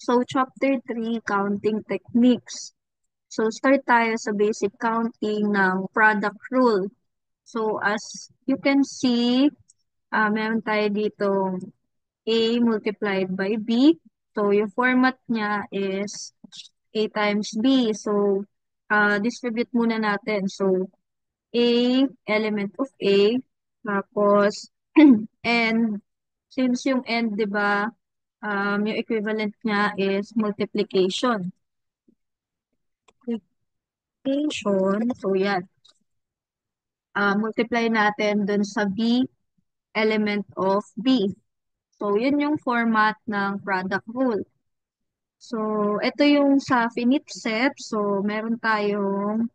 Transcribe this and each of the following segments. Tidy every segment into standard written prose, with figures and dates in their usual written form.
So, Chapter 3, Counting Techniques. So, start tayo sa basic counting ng product rule. So, as you can see, meron tayo dito A multiplied by B. So, yung format niya is A times B. So, distribute muna natin. So, A, element of A, tapos, and, since yung end, di ba, yung equivalent niya is multiplication. Multiplication, so yan. Multiply natin dun sa B, element of B. So, yun yung format ng product rule. So, ito yung sa finite set. So, meron tayong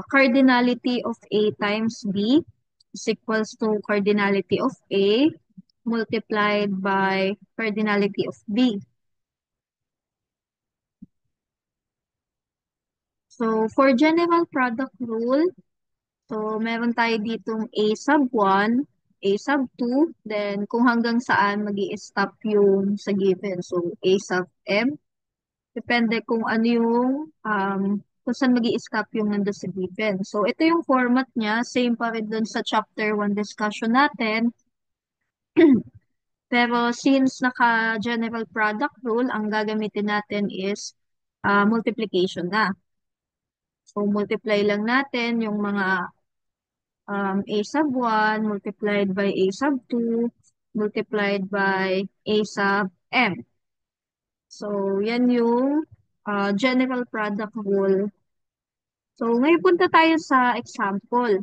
cardinality of A times B is equals to cardinality of A multiplied by cardinality of B. So, for general product rule, so meron tayo ditong A sub 1, A sub 2, then kung hanggang saan magi-stop yung sa given. So, A sub M, depende kung ano yung, kung saan magi-stop yung nandun sa given. So, ito yung format niya, same pa rin dun sa chapter 1 discussion natin. Pero since naka-general product rule, ang gagamitin natin is multiplication na. So, multiply lang natin yung mga A sub 1 multiplied by A sub 2 multiplied by A sub M. So, yan yung general product rule. So, ngayon punta tayo sa example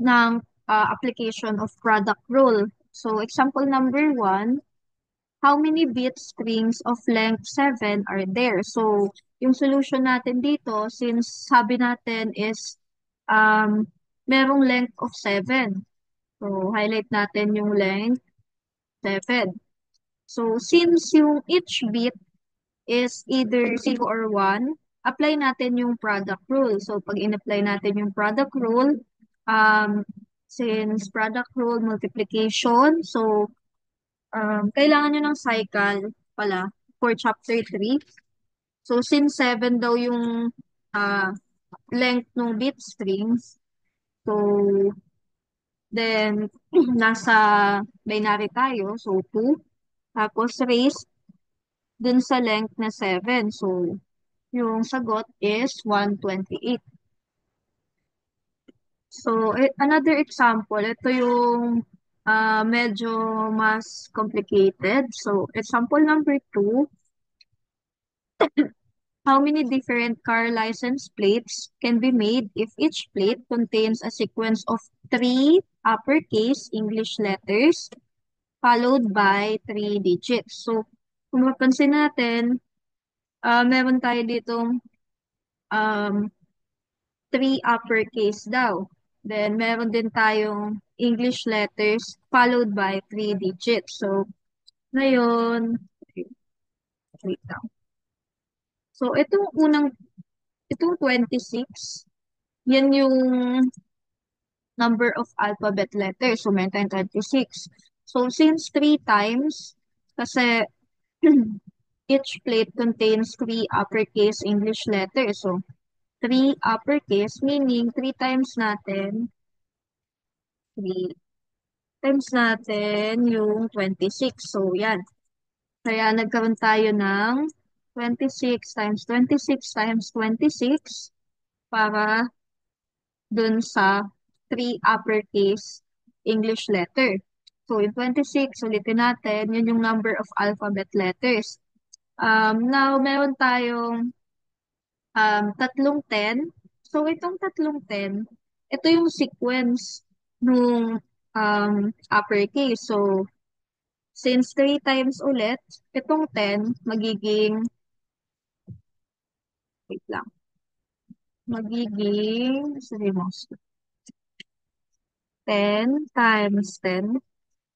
ng application of product rule. So, example number 1, how many bit strings of length 7 are there? So, yung solution natin dito, since sabi natin is merong length of 7. So, highlight natin yung length 7. So, since yung each bit is either 0 or 1, apply natin yung product rule. So, pag in-apply natin yung product rule, um, since product rule multiplication, so, kailangan nyo ng cycle pala for chapter 3. So, since 7 daw yung uh, length ng bit strings, so, then, nasa binary tayo, so 2. Tapos, raised dun sa length na 7. So, yung sagot is 128. So, another example, ito yung medyo mas complicated. So, example number 2, how many different car license plates can be made if each plate contains a sequence of three uppercase English letters followed by 3 digits? So, kung mapansin natin, meron tayo ditong um, 3 uppercase daw. Then, meron din tayong English letters followed by 3 digits. So, ngayon, wait lang. So, itong 26, yan yung number of alphabet letters. So, meron tayong 26. So, since 3 times, kasi each plate contains 3 uppercase English letters. So, 3 uppercase, meaning 3 times natin, 3 times natin yung 26. So, yan. Kaya nagkaroon tayo ng 26 times 26 times 26 para dun sa 3 uppercase English letter. So, yung 26, ulitin natin, yun yung number of alphabet letters. Now, meron tayong tatlong 10. So, itong tatlong 10, ito yung sequence nung uppercase. So, since 3 times ulit, itong 10, wait lang, sorry mo, 10 times 10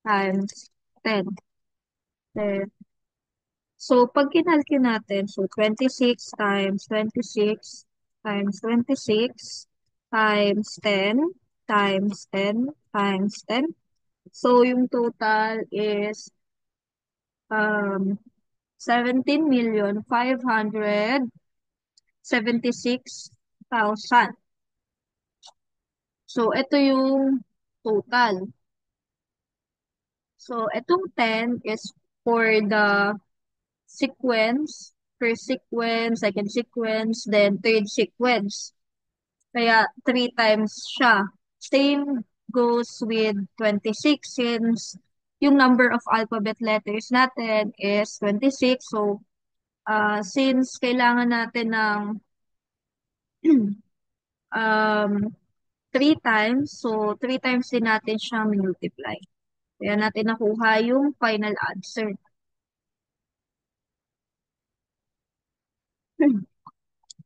times 10. Then, so, pag kinalki natin, so 26 times 26 times 26 times 10 times 10 times 10. So, yung total is um, 17,576,000. So, ito yung total. So, itong 10 is for the sequence, first sequence, second sequence, then third sequence. Kaya 3 times siya. Same goes with 26 since yung number of alphabet letters natin is 26. So, since kailangan natin ng um, 3 times, so 3 times din natin siya multiply. Kaya natin nakuha yung final answer.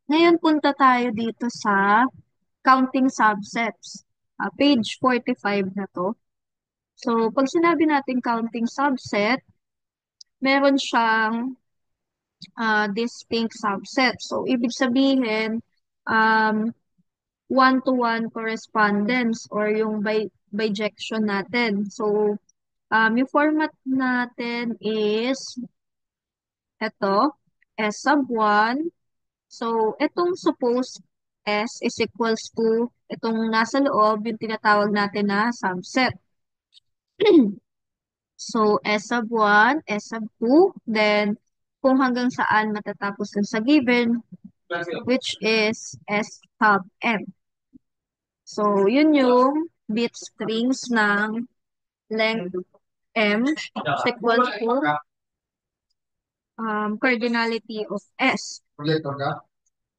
Ngayon punta tayo dito sa counting subsets. Page 45 na to. So, pag sinabi natin counting subset, meron siyang distinct subset. So, ibig sabihin, um, one-to-one correspondence or yung bijection natin. So, yung format natin is ito, S sub 1. So, itong suppose S is equals to itong nasa loob, yung tinatawag natin na subset. So, S sub 1, S sub 2, then kung hanggang saan matatapos dun sa given, which is S sub M. So, yun yung bit strings ng length M is equal to cardinality of S.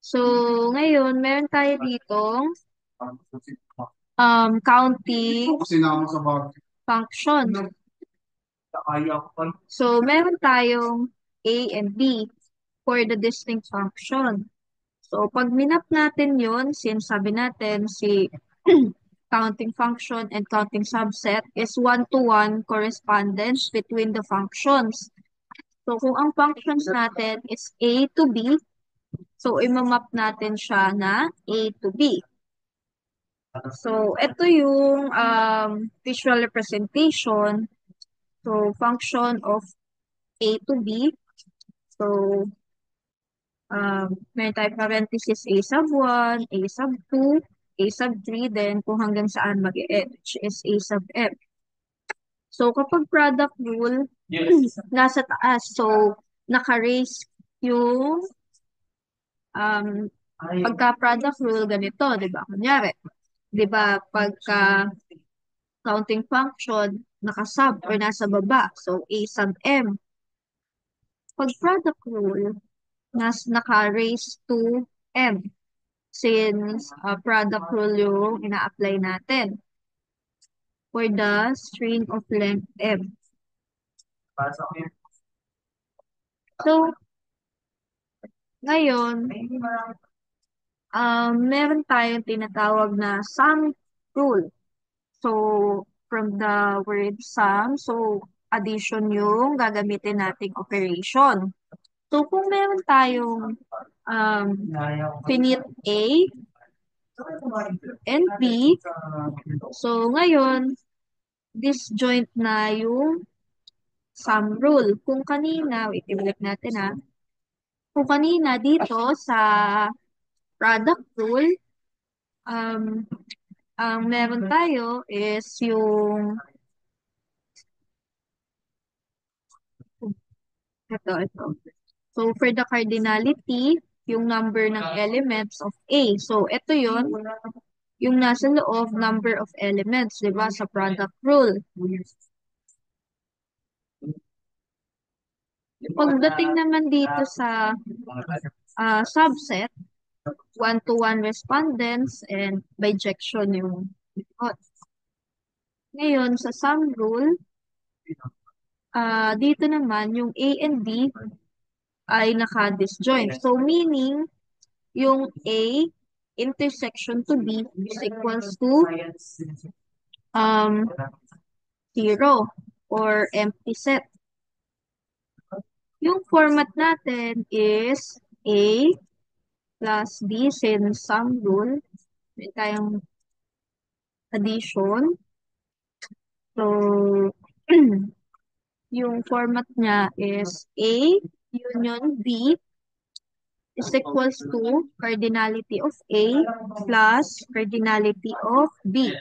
So, ngayon, meron tayo ditong counting function. So, meron tayong A and B for the distinct function. So, pag minap natin yun, since sabi natin si counting function and counting subset is one-to-one correspondence between the functions. So, kung ang functions natin is A to B, so imamap natin siya na A to B. So, ito yung visual representation. So, function of A to B. So, may type parenthesis A sub 1, A sub 2, A sub 3, then kung hanggang saan mag-e-end, which is A sub M. So, kapag product rule, nasa taas. So, naka-raise yung pagka-product rule ganito, di ba? Kunyari, di ba, pagka counting function, naka-sub or nasa baba. So, A sub M. Pag product rule, naka-raise to M. Since product rule yung ina-apply natin for the string of length M. So, ngayon, meron tayong tinatawag na sum rule. So, from the word sum, so addition yung gagamitin nating operation. So, kung meron tayong finite A and B, so ngayon, disjoint na yung sum rule. Kung kanina, wait, i-balik natin ha. Kung kanina dito sa product rule, ang meron tayo is yung ito. So, for the cardinality, yung number ng elements of A. So, ito yun, yung nasa loob, number of elements, di ba, sa product rule. Pagdating naman dito sa subset, one-to-one respondents and bijection yung likod. Ngayon, sa sum rule, dito naman, yung A and B ay naka-disjoint. So, meaning, yung A intersection to B is equals to 0 or empty set. Yung format natin is A plus B since sum rule. May tayong addition. So, yung format niya is A union B is equals to cardinality of A plus cardinality of B.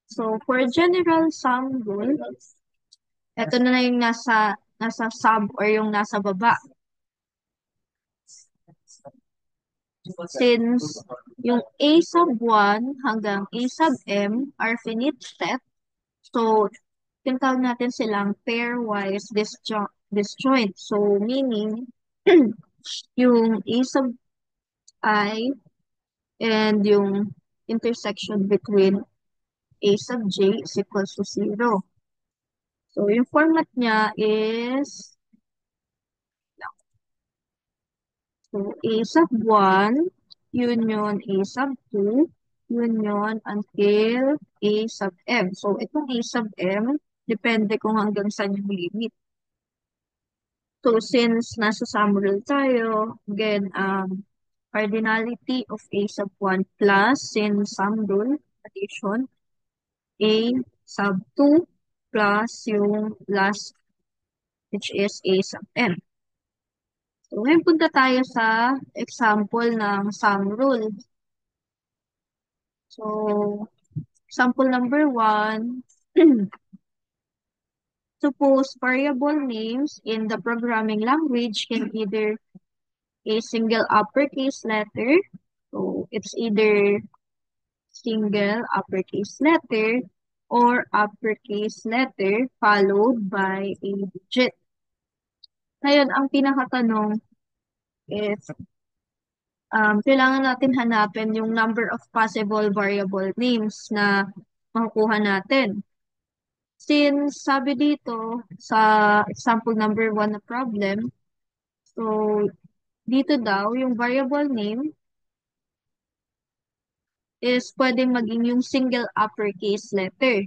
So, for general sum rule, ito na yung nasa sub or yung nasa baba. Since yung A sub 1 hanggang A sub M are finite set, so tinatawag natin silang pairwise disjoint. So, meaning, yung A sub I and yung intersection between A sub j is equals to 0. So, yung format niya is so A sub 1, union A sub 2, union until A sub m. So, itong A sub m, depende kung hanggang saan yung limit. So, since nasa sum rule tayo, again, cardinality of A sub 1 plus sin sum rule, addition, A sub 2 plus yung last, which is A sub m. So, ngayon punta tayo sa example ng sum rule. So, example number 1, suppose variable names in the programming language can either a single uppercase letter, so it's either single uppercase letter or uppercase letter followed by a digit. Ngayon, ang pinakatanong is, kailangan natin hanapin yung number of possible variable names na makukuha natin. Since sabi dito sa example number 1 na problem, so dito daw yung variable name is pwedeng maging yung single uppercase letter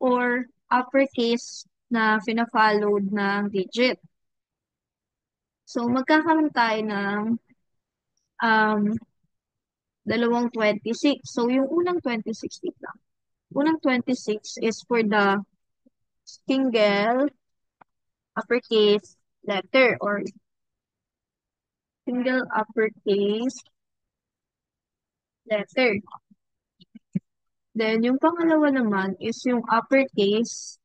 or uppercase na fina-followed ng digit. So, magkakaroon tayo ng um, dalawang 26. So, yung unang 26 lang. Unang 26 is for the single uppercase letter or single uppercase letter. Then, yung pangalawa naman is yung uppercase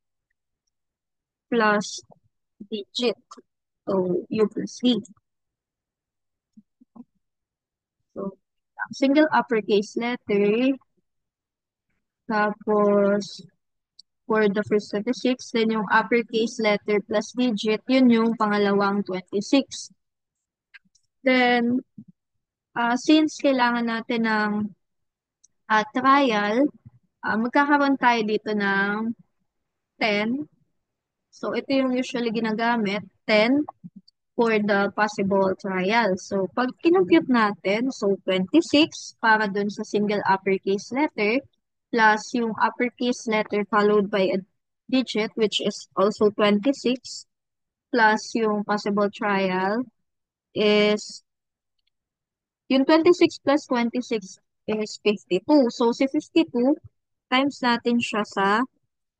plus digit. So, U plus V. So, single uppercase letter, tapos, for the first 26, then yung uppercase letter plus digit, yun yung pangalawang 26. Then, since kailangan natin ng trial, magkakaroon tayo dito ng 10. So, ito yung usually ginagamit, 10 for the possible trial. So, pag kinumpute natin, so 26 para dun sa single uppercase letter, plus yung uppercase letter followed by a digit, which is also 26, plus yung possible trial is, yung 26 plus 26 is 52. So, si 52, times natin siya sa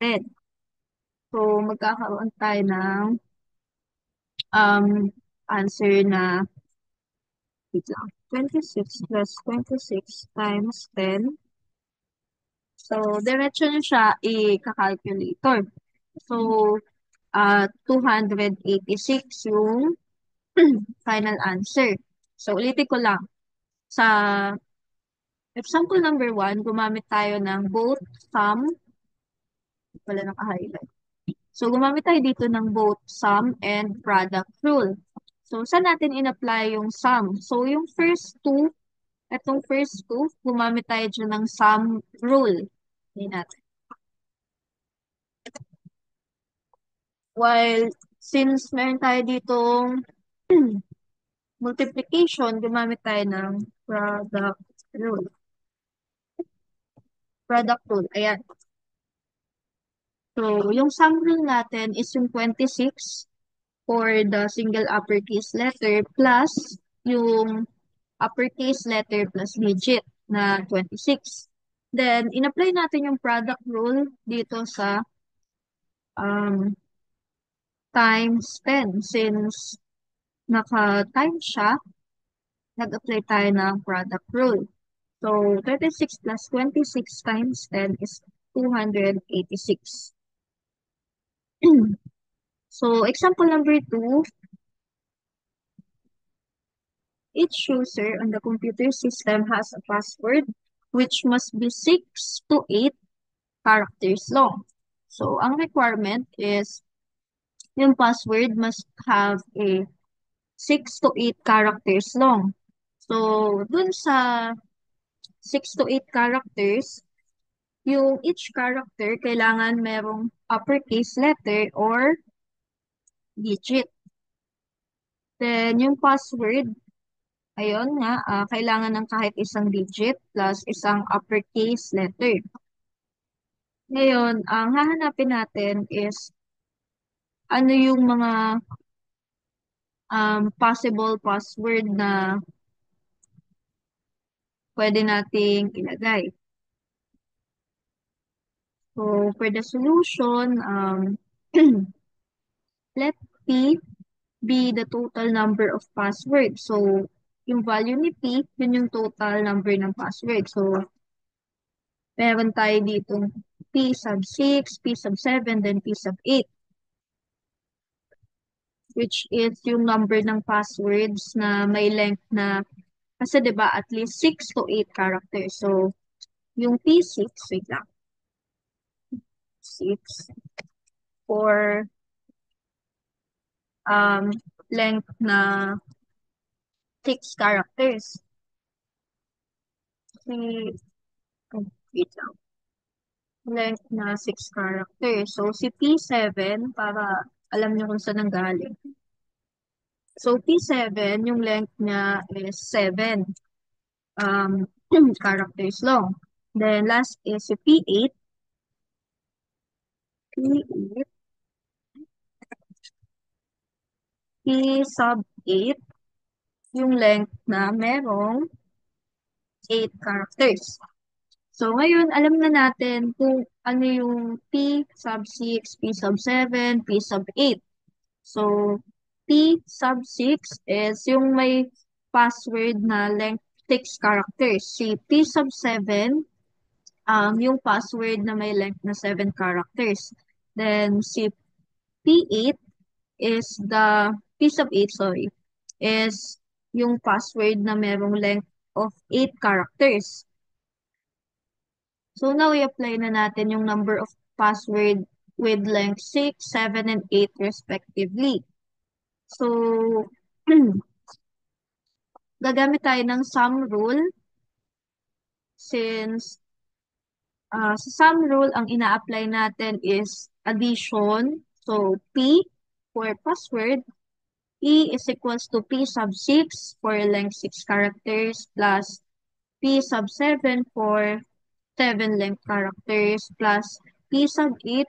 10. So, magkakaroon tayo ng answer na, wait lang, 26 plus 26 times 10. So, diretso nyo siya i-calculator. So, 286 yung final answer. So, ulitin ko lang. Sa example number 1, gumamit tayo ng both sum, wala naka-highlight. So, gumamit tayo dito ng both sum and product rule. So, saan natin in-apply yung sum? So, yung first two, itong first two, gumamit tayo dyan ng sum rule. Hindi natin. While, since meron tayo ditong multiplication, gumamit tayo ng product rule. Product rule, ayan. So, yung sum rule natin is yung 26 for the single uppercase letter plus yung uppercase letter plus digit na 26. Then, in-apply natin yung product rule dito sa times 10. Since naka-time siya, nag-apply tayo ng product rule. So, 36 plus 26 times 10 is 286. So, example number 2, each user on the computer system has a password which must be 6 to 8 characters long. So, ang requirement is yung password must have a 6 to 8 characters long. So, dun sa 6 to 8 characters, yung each character kailangan merong uppercase letter or digit. Then, yung password, ayun nga, kailangan ng kahit isang digit plus isang uppercase letter. Ngayon, ang hahanapin natin is ano yung mga possible password na pwede nating ilagay. So, for the solution, let P be the total number of passwords. So, yung value ni P, yun yung total number ng password. So, meron tayo dito P sub 6, P sub 7, then P sub 8, which is yung number ng passwords na may length na, kasi 'di ba at least 6 to 8 characters. So, yung P6, wait lang, 6 for um, length na 6 characters. Si, wait lang, length na 6 characters. So, si P7, para alam niyo kung saan nanggaling. So, P7, yung length niya is 7 um, characters long. Then, last is si P8. P8, P sub 8, yung length na merong 8 characters. So, ngayon, alam na natin kung ano yung P sub 6, P sub 7, P sub 8. So, P sub 6 is yung may password na length 6 characters. Si P sub 7, yung password na may length na 7 characters. Then, si P8 is the, P sub 8, sorry, is yung password na merong length of 8 characters. So now i-apply na natin yung number of password with length 6, 7, and 8 respectively. So, gagamit tayo ng sum rule since sa sum rule, ang ina-apply natin is addition. So, P for password, E is equals to P sub 6 for length 6 characters plus P sub 7 for 7 length characters plus P sub 8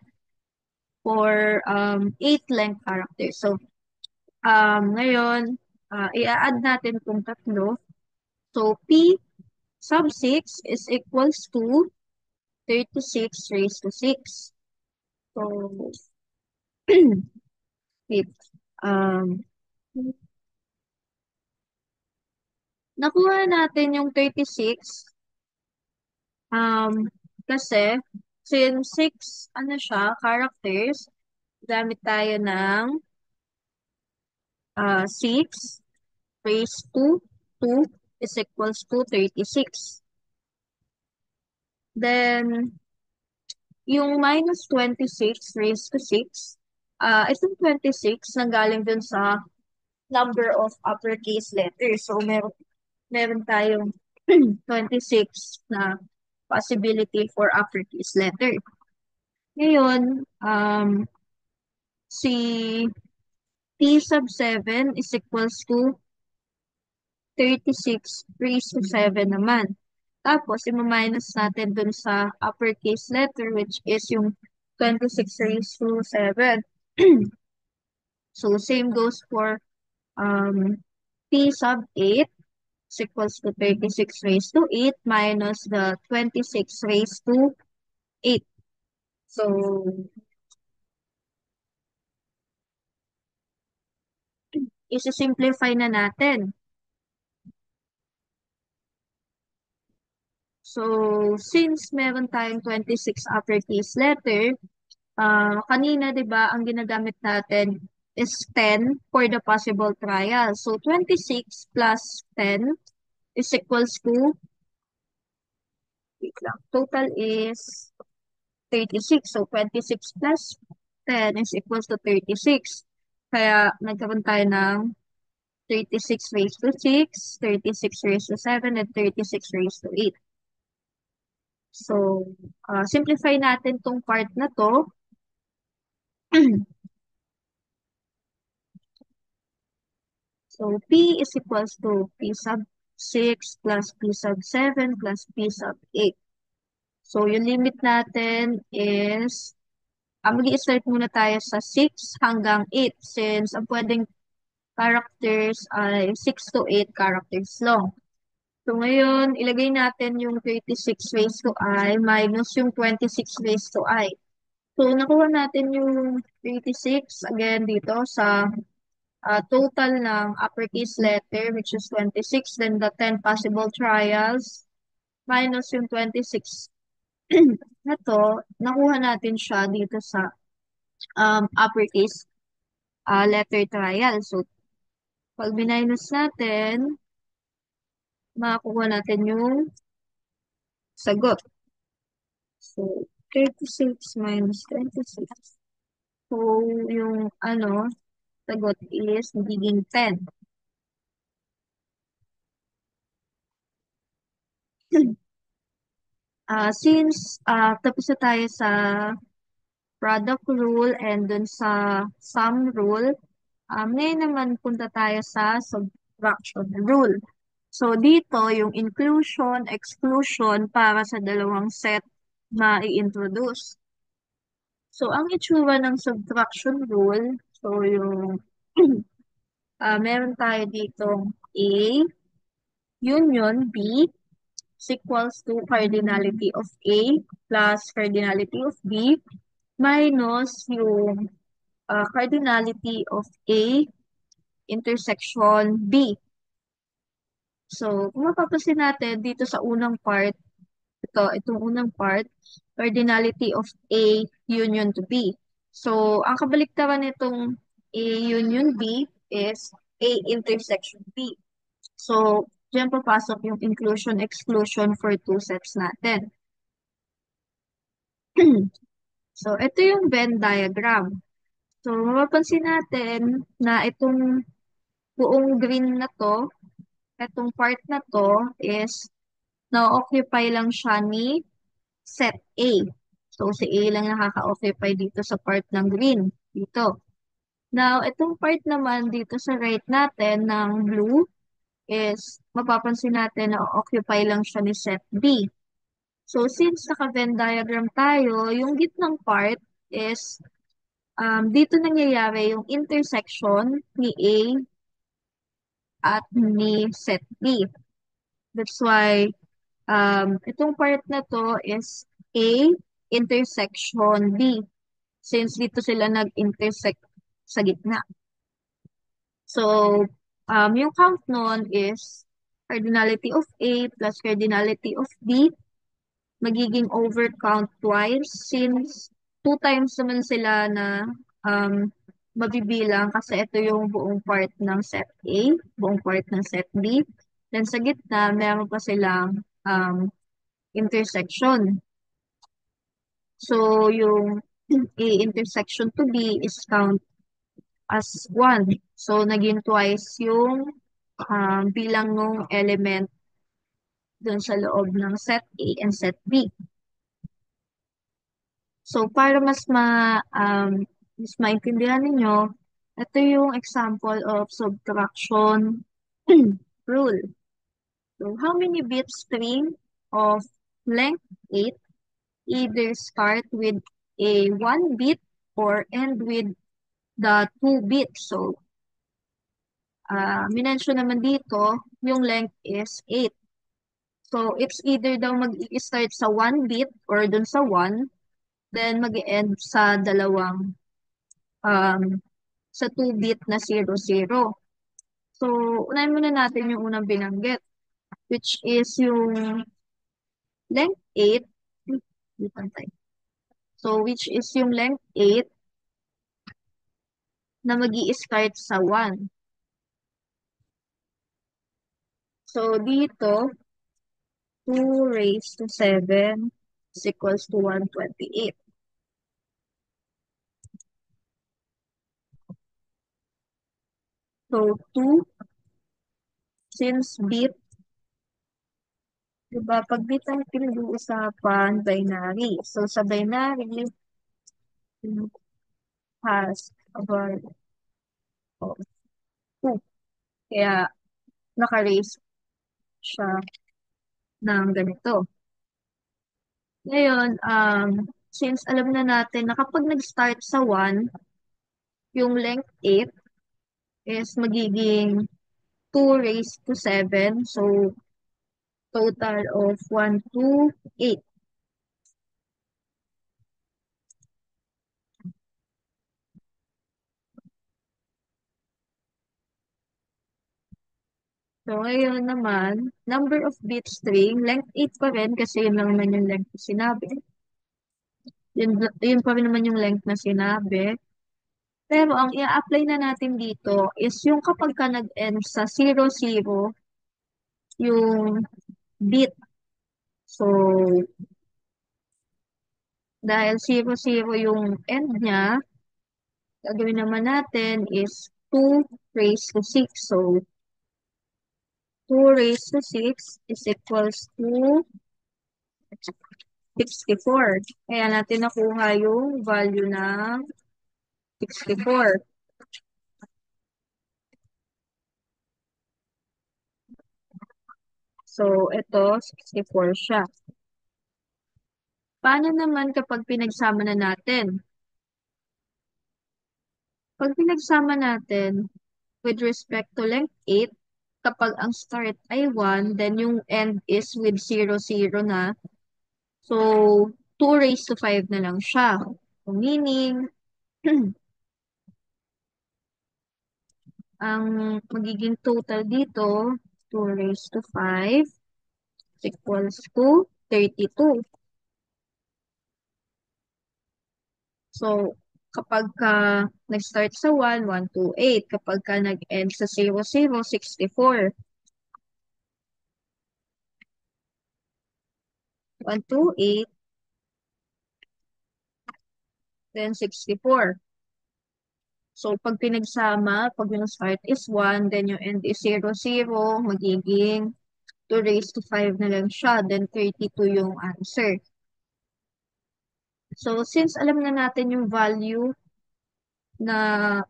for 8 length characters. So, ngayon, i-add natin itong tatlo. So, P sub 6 is equals to 36 raised to 6. So, wait. Um, Nakuha natin yung 36 um, kasi since 6, ano siya, characters, gamit tayo ng 6 raised to 2 is equals to 36. Then, yung minus 26 raised to 6, itong 26 nanggaling dun sa number of uppercase letters. So, meron tayong 26 na possibility for uppercase letter. Ngayon, si T sub 7 is equals to 36 raised to 7 naman. Tapos, i-minus natin dun sa uppercase letter, which is yung 26 raised to 7. So, same goes for P sub 8 is equals to 36 raised to 8 minus the 26 raised to 8. So, isi-simplify na natin. So, since meron tayong 26 uppercase letter, kanina, di ba, ang ginagamit natin is 10 for the possible trial. So, 26 plus 10 is equals to, wait lang, total is 36. So, 26 plus 10 is equals to 36. Kaya, nagkaroon tayo ng 36 raised to 6, 36 raised to 7, and 36 raised to 8. So, simplify natin tong part na to. So, P is equals to P sub 6 plus P sub 7 plus P sub 8. So, yung limit natin is, mag-i-start muna tayo sa 6 hanggang 8 since ang pwedeng characters ay 6 to 8 characters long. So, ngayon, ilagay natin yung 36 raised to I minus yung 26 raised to I. So, nakuha natin yung 36 again dito sa total ng uppercase letter which is 26, then the 10 possible trials minus yung 26 na to, nakuha natin siya dito sa uppercase letter trial. So, pag minus natin, makakuha natin yung sagot. So, 36 minus 26. So, yung sagot is magiging 10. Since tapos na tayo sa product rule and dun sa sum rule, ngayon naman punta tayo sa subtraction rule. So, dito yung inclusion, exclusion para sa dalawang set na i-introduce. So, ang itsura ng subtraction rule, so yung meron tayo dito A union B is equals to cardinality of A plus cardinality of B minus yung cardinality of A intersection B. So, kung mapapansin natin dito sa unang part, itong unang part, cardinality of A union to B. So, ang kabaliktaran nitong A union B is A intersection B. So, diyan papasok yung inclusion-exclusion for two sets natin. So, ito yung Venn diagram. So, mapapansin natin na itong buong green na to, itong part na to is na-occupy lang siya ni set A. So, si A lang nakaka-occupy dito sa part ng green. Dito. Now, itong part naman dito sa right natin ng blue is mapapansin natin na occupy lang siya ni set B. So, since naka-Venn diagram tayo, yung gitnang part is dito nangyayari yung intersection ni A at ni set B. That's why itong part na to is A intersection B since dito sila nag-intersect sa gitna. So, yung count nun is cardinality of A plus cardinality of B magiging overcount twice since 2 times naman sila na mabibilang kasi ito yung buong part ng set A, buong part ng set B. Then sa gitna, meron pa silang intersection. So, yung A intersection to B is count as 1. So, naging twice yung bilang ng element dun sa loob ng set A and set B. So, para mas maintindihan ninyo, ito yung example of subtraction rule. So, how many bit string of length 8 either start with a 1 bit or end with the 2 bits? So, minensyon naman dito, yung length is 8. So, it's either daw mag-i-start sa 1 bit or dun sa 1, then mag-end sa dalawang, sa 2-bit na 0, 0. So, unahin muna natin yung unang binanggit, which is yung length 8. Di pantay. So, which is yung length 8 na mag-i-start sa 1. So, dito, 2 raised to 7 is equals to 128. So, 2, since bit, diba, pag bit ang pinag-uusapan, binary. So, sa binary, it has a value of 2. Kaya, naka-raise siya ng ganito. Ngayon, since alam na natin na kapag nag-start sa 1, yung length 8 is magiging 2 raised to 7. So, total of 1 to 8. So, ngayon naman, number of bit string, length 8 pa rin kasi yun lang naman yung length na sinabi. Yun pa rin naman yung length na sinabi. Pero ang i-apply na natin dito is yung kapag ka nag-end sa 00, yung bit. So, dahil 00 yung end niya, gagawin naman natin is 2 raised to 6. So, 2 raised to 6 is equals to 64. Kaya natin nakuha yung value ng 64. So, ito, 64 siya. Paano naman kapag pinagsama na natin? Pag pinagsama natin with respect to length 8, kapag ang start ay 1, then yung end is with 00 na. So, 2 raised to 5 na lang siya. So, meaning, ang magiging total dito, 2 raised to 5 is equals to 32. So, kapag ka nag-start sa 1, 128. Kapag ka nag-end sa 00, 64. 128, then 64. So, pag pinagsama, pag yung start is 1, then yung end is 00, magiging 2 raised to 5 na lang siya, then 32 yung answer. So, since alam na natin yung value na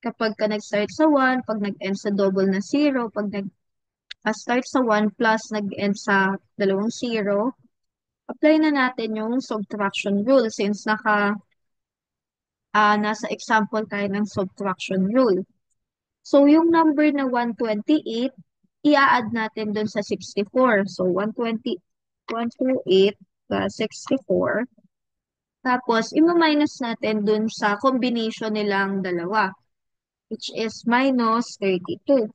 kapag ka nag-start sa 1, pag nag-end sa double na 0, pag nag-start sa 1 plus nag-end sa dalawang 0, apply na natin yung subtraction rule since nasa example tayo ng subtraction rule. So, yung number na 128, i-add natin dun sa 64. So, 128 plus 64. Tapos, i-minus natin dun sa combination nilang dalawa, which is minus 32.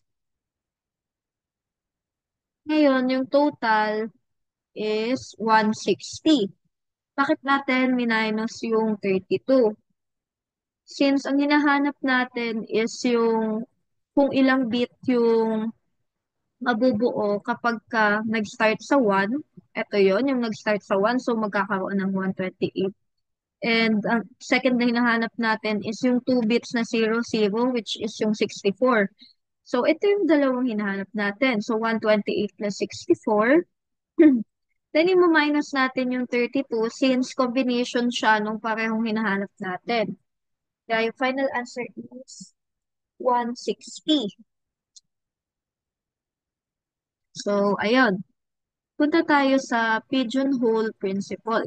Ngayon, yung total is 160. Bakit natin minus yung 32? Since ang hinahanap natin is yung kung ilang bit yung mabubuo kapag ka nag-start sa 1. Ito yon yung nag-start sa 1. So, magkakaroon ng 128. And ang second na hinahanap natin is yung 2 bits na 00, which is yung 64. So, ito yung dalawang hinahanap natin. So, 128 plus 64. Then, i-minus natin yung 32 since combination siya nung parehong hinahanap natin. Kaya yung final answer is 160. So, ayun. Punta tayo sa pigeonhole principle.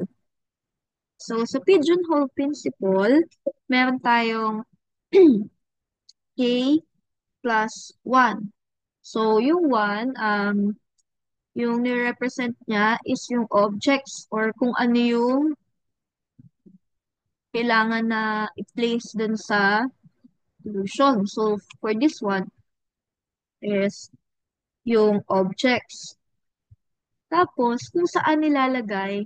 So, sa pigeonhole principle, meron tayong k plus 1. So, yung 1, yung nire-represent niya is yung objects or kung ano yung kailangan na i-place dun sa solution. So, for this one, is yung objects. Tapos, kung saan nilalagay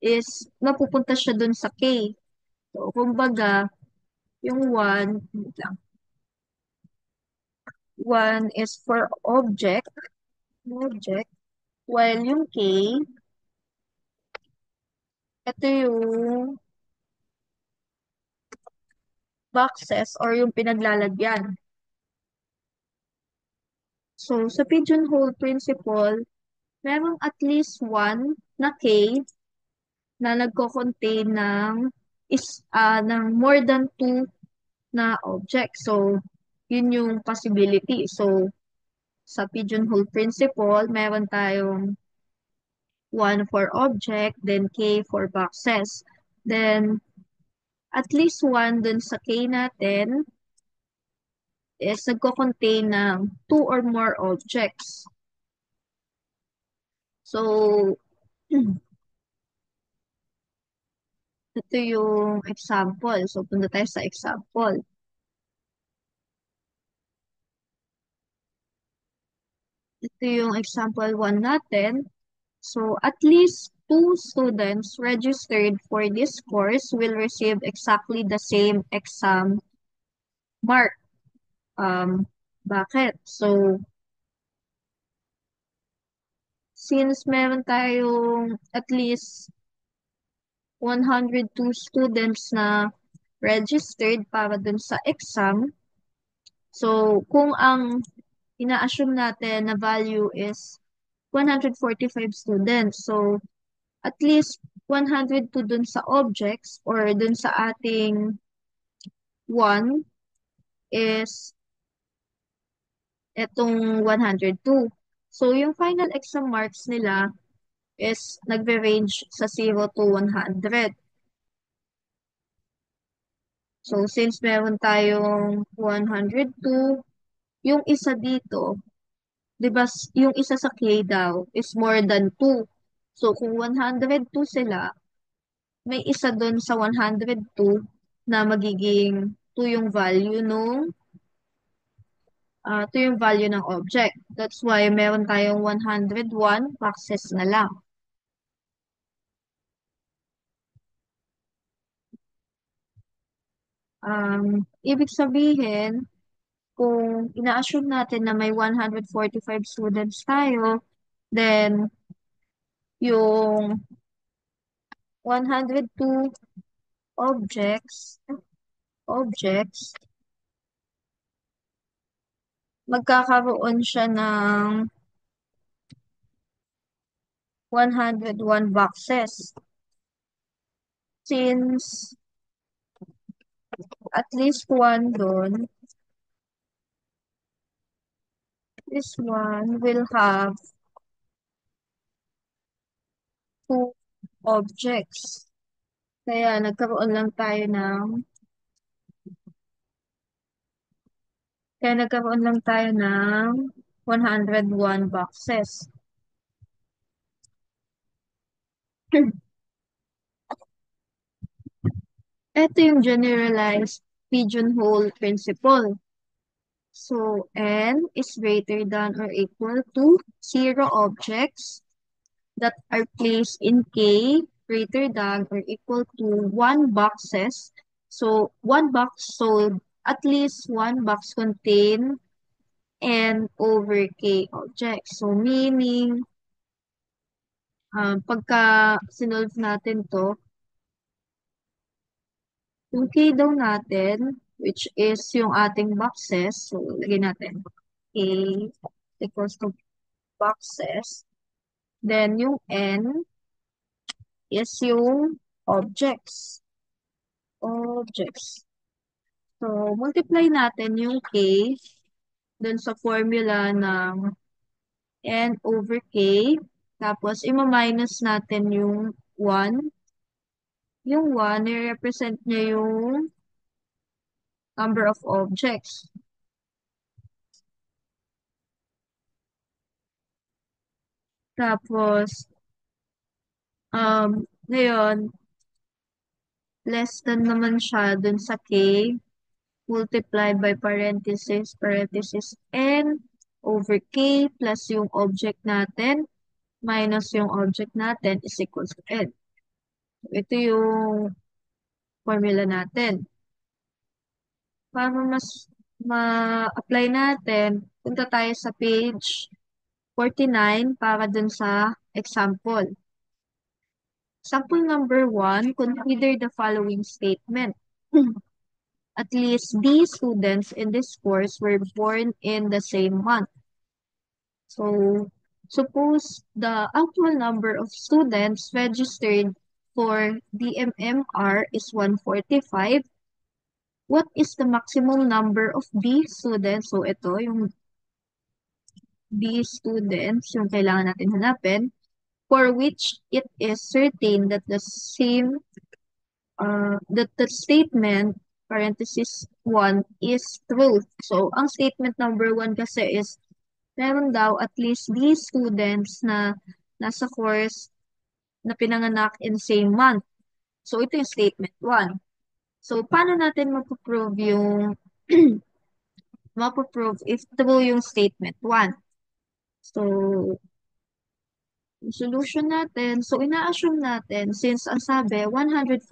is napupunta siya dun sa K. So, kumbaga, yung 1, wait lang, 1 is for object, while yung K, ito yung boxes or yung pinaglalagyan. So, sa pigeonhole principle, merong at least one na K na nagko-contain ng more than two na object. So, yun yung possibility. So, sa pigeonhole principle, meron tayong one for object, then K for boxes. Then, at least one dun sa K natin is nagko-contain ng two or more objects. So, ito yung example. So, punta tayo sa example. Ito yung example 1 natin. So, at least two students registered for this course will receive exactly the same exam mark. Bakit? So, since meron tayong at least 102 students na registered para dun sa exam, so, kung ang ina-assume natin na value is 145 students. So, at least 102 dun sa objects or dun sa ating 1 is etong 102. So, yung final exam marks nila is nagbe-range sa 0 to 100. So, since meron tayong 102, yung isa dito, di ba, yung isa sa K daw is more than 2. So, kung 102 sila, may isa doon sa 102 na magiging 2 yung value ng object. That's why meron tayong 101 boxes na lang. Ibig sabihin, kung ina-assume natin na may 145 students tayo, then yung 102 objects, magkakaroon siya ng 101 boxes. Since at least one doon, this one will have two objects. Kaya nagkaroon lang tayo ng 101 boxes. Ito yung generalized pigeonhole principle. So, n is greater than or equal to 0 objects that are placed in K greater than or equal to 1 boxes. So, at least one box contain N over K objects. So, meaning, pagka sinolve natin to, yung K daw natin, which is yung ating boxes, so, lagyan natin K equals to boxes. Then, yung N is yung objects. Objects. So, multiply natin yung K dun sa formula ng N over K. Tapos, ima-minus natin yung 1. Yung 1, i-represent niya yung number of objects. Tapos, ngayon, less than naman siya dun sa K, multiply by parenthesis, N, over K plus yung object natin minus yung object natin is equals to N. So, ito yung formula natin. Para mas ma-apply natin, punta tayo sa page 49 para dun sa example. Sample number 1, consider the following statement. At least B students in this course were born in the same month. So, suppose the actual number of students registered for DMMR is 145. What is the maximum number of B students? So, ito yung B students, yung kailangan natin hanapin, for which it is certain that the statement, parenthesis 1, is true. So, ang statement number 1 kasi is, meron daw at least these students na nasa course na pinanganak in same month. So, ito yung statement 1. So, paano natin mapoprove yung mapoprove if true yung statement 1? So, yung solution natin, so ina-assume natin, since ang sabi, 145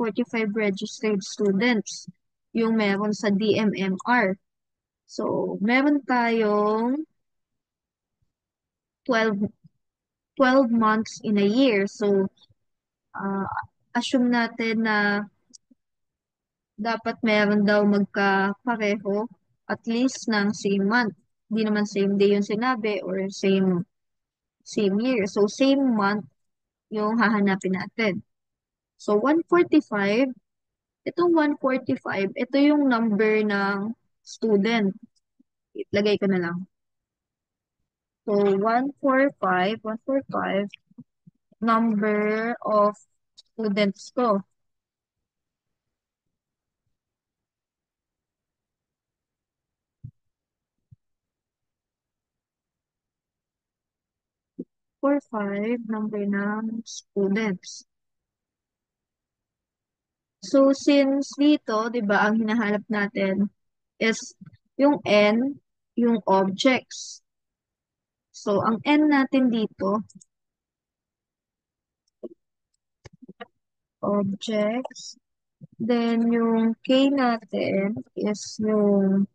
registered students yung meron sa DMMR. So, meron tayong 12 months in a year. So, uh, assume natin na dapat meron daw magkapareho at least ng same month. Hindi naman same day yung sinabi or same year. So, same month yung hahanapin natin. So, 145, itong 145, ito yung number ng student. Itlagay ko na lang. So, 145, number of students ko. Number ng students. So, since dito, di ba, ang hinahanap natin is yung N, yung objects. So, ang N natin dito, objects. Then, yung K natin is yung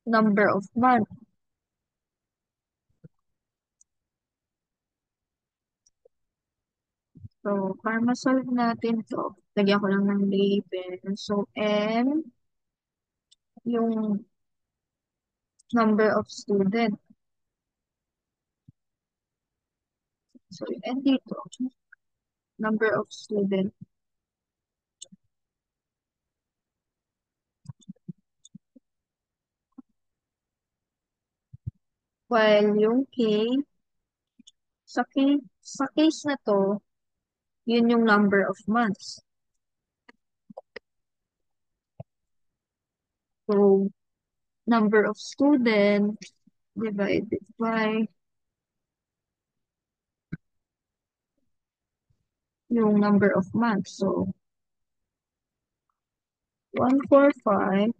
number of month. So, para ma-solve natin to, lagyan ko lang ng label. So, N, yung number of student. So, yung N dito, number of student. While yung K, sa case na to, yun yung number of months. So, number of students divided by yung number of months. So, 145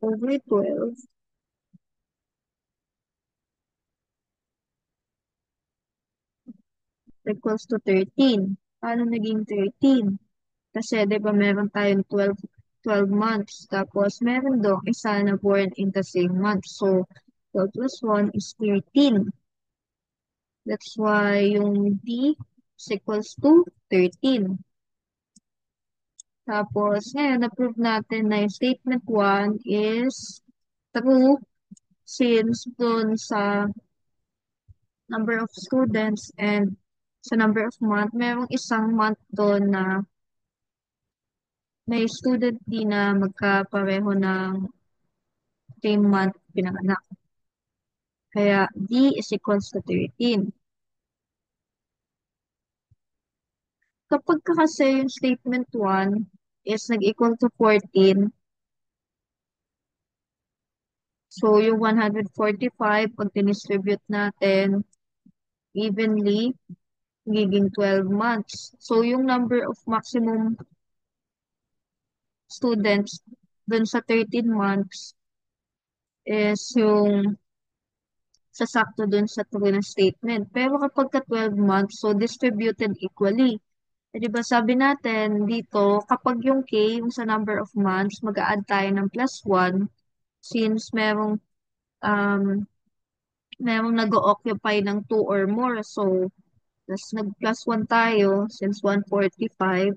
over 12 equals to 13. Paano naging 13? Kasi, di ba, meron tayong 12 months. Tapos, meron doon isa na born in the same month. So, 12 plus 1 is 13. That's why yung D is equals to 13. Tapos, ngayon, na-prove natin na yung statement 1 is true since dun sa number of students and sa number of month, merong isang month doon na may student din na magkapareho ng same month pinanganak. Kaya D is equals to 13. Kapag ka kasi yung statement 1 is nag-equal to 14, so yung 145, pag distribute natin evenly, magiging 12 months. So yung number of maximum students dun sa 13 months is yung sasakto dun sa true na statement. Pero kapag ka 12 months, so distributed equally. Eh, di ba sabi natin dito, kapag yung K, yung sa number of months, mag-a-add tayo ng plus 1 since merong nag-occupy ng 2 or more. So, plus nag-plus 1 tayo since 145.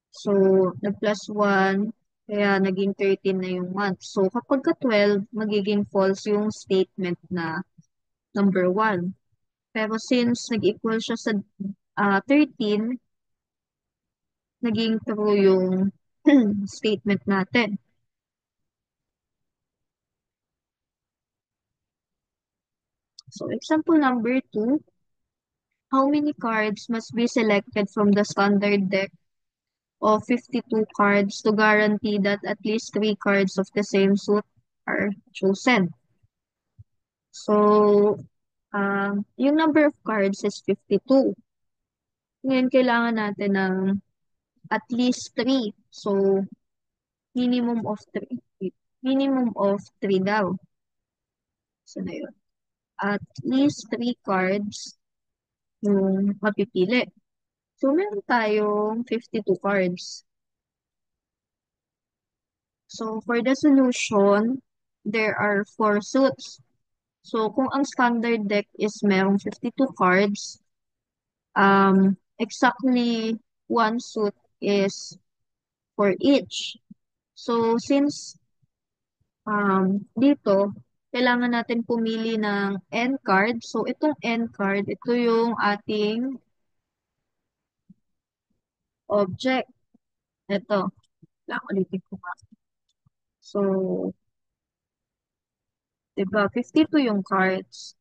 So, nag-plus 1, kaya naging 13 na yung month. So, kapag ka 12, magiging false yung statement na number 1. Pero since nag-equal siya sa 13, naging true yung statement natin. So, example number 2, how many cards must be selected from the standard deck of 52 cards to guarantee that at least 3 cards of the same suit are chosen? So, yung number of cards is 52. Ngayon, kailangan natin ng at least 3. So, minimum of 3. Minimum of 3 daw. So, na yun. At least 3 cards yung mapipili. So, meron tayong 52 cards. So, for the solution, there are 4 suits. So, kung ang standard deck is merong 52 cards, exactly one suit is for each. So, since dito, kailangan natin pumili ng N card. So, itong N card, ito yung ating object. Ito. Lang ulitin ko nga. So, diba, 52 yung cards.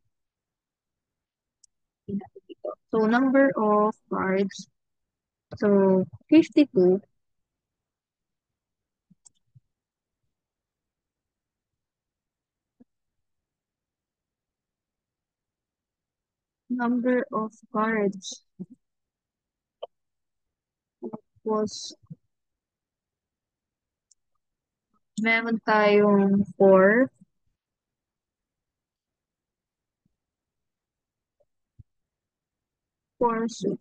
Dito. So, number of cards. So, 52. Number of cards was, meron tayong 4 suit.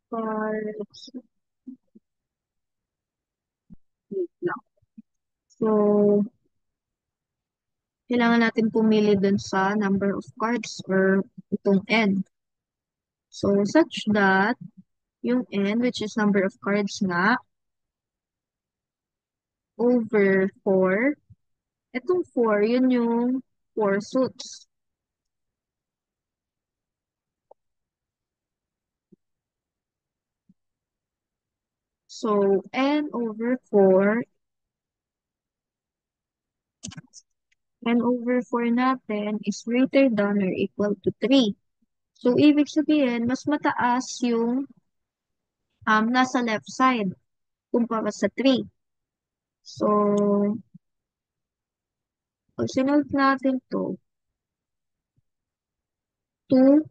Cards. Wait lang. So, kailangan natin pumili dun sa number of cards or itong N. So, such that yung N, which is number of cards nga, over 4. Itong 4, yun yung 4 suits. So, N over 4 natin is greater than or equal to 3. So, ibig sabihin, mas mataas yung nasa left side kumpara sa 3. So, pag sinulot natin to, 2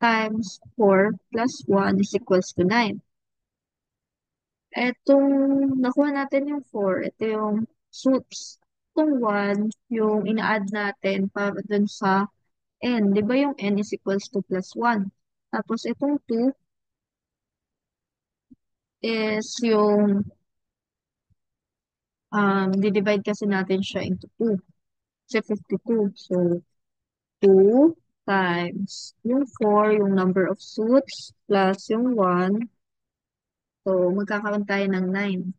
times 4 plus 1 is equals to 9. Etong nakuha natin yung 4, ito yung suits. Itong 1, yung ina-add natin para dun sa n. Di ba yung n is equals to plus 1? Tapos itong 2 is yung di-divide kasi natin siya into 2. Kasi 52. So, 2 times yung 4, yung number of suits, plus yung 1. So, magkakaroon tayo ng 9.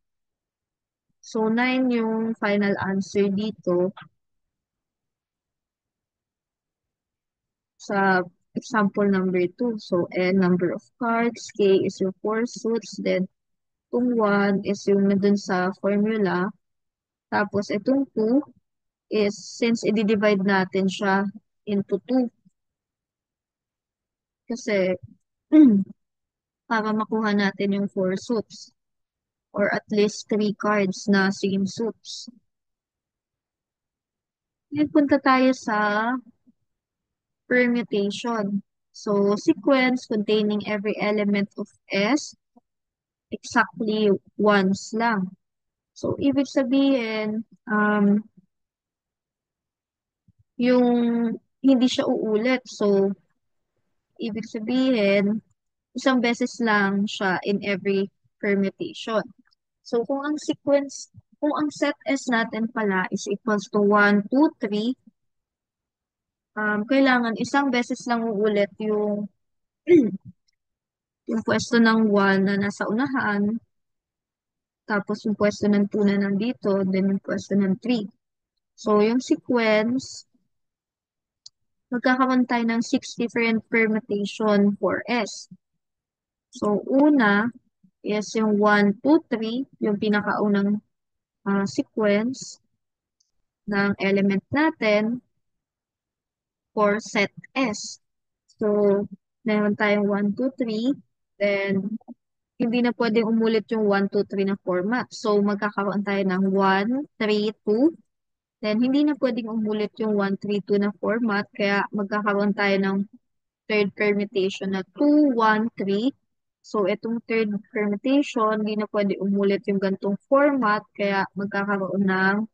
So, 9 yung final answer dito sa example number 2. So, N number of cards, K is your 4 suits, then itong 1 is yung nandun sa formula. Tapos, itong 2 is, since i-divide natin siya into 2, kasi para makuha natin yung 4 suits or at least 3 cards na same suits. Ngayon punta tayo sa permutation. So, sequence containing every element of S exactly once lang. So, ibig sabihin, yung hindi siya uulit. So, ibig sabihin, isang beses lang siya in every permutation. So, kung ang set S natin pala is equals to 1, 2, 3, kailangan isang beses lang uulit yung, yung pwesto ng 1 na nasa unahan, tapos yung pwesto ng 2 na nandito, then yung pwesto ng 3. So, yung sequence, magkakaroon tayo ng 6 different permutation for S. So, una is yung 1, 2, 3, yung pinakaunang sequence ng element natin for set S. So, meron tayong 1, 2, 3, then hindi na pwedeng umulit yung 1, 2, 3 na format. So, magkakaroon tayo ng 1, 3, 2, then hindi na pwedeng umulit yung 1, 3, 2 na format, kaya magkakaroon tayo ng third permutation na 2, 1, 3. So, itong third permutation, hindi na pwede umulit yung gantong format, kaya magkakaroon ng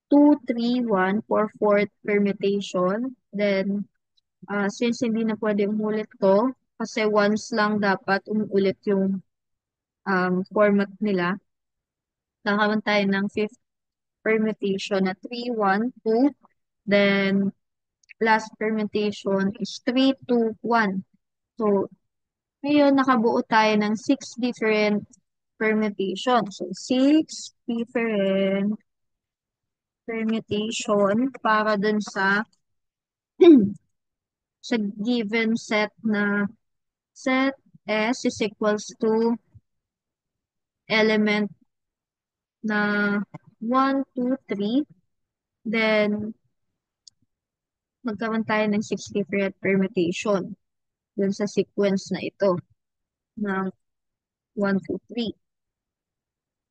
2, 3, 1 for fourth permutation. Then, since hindi na pwede umulit to, kasi once lang dapat umulit yung format nila, nakaroon tayo ng fifth permutation na 3, 1, 2. Then, last permutation is 3, 2, 1. So, ngayon, nakabuo tayo ng 6 different permutations. So, 6 different permutation para dun sa sa given set na set S is equals to element na 1, 2, 3. Then, magkaroon tayo ng 6 different permutation dun sa sequence na ito ng 1, 2, 3.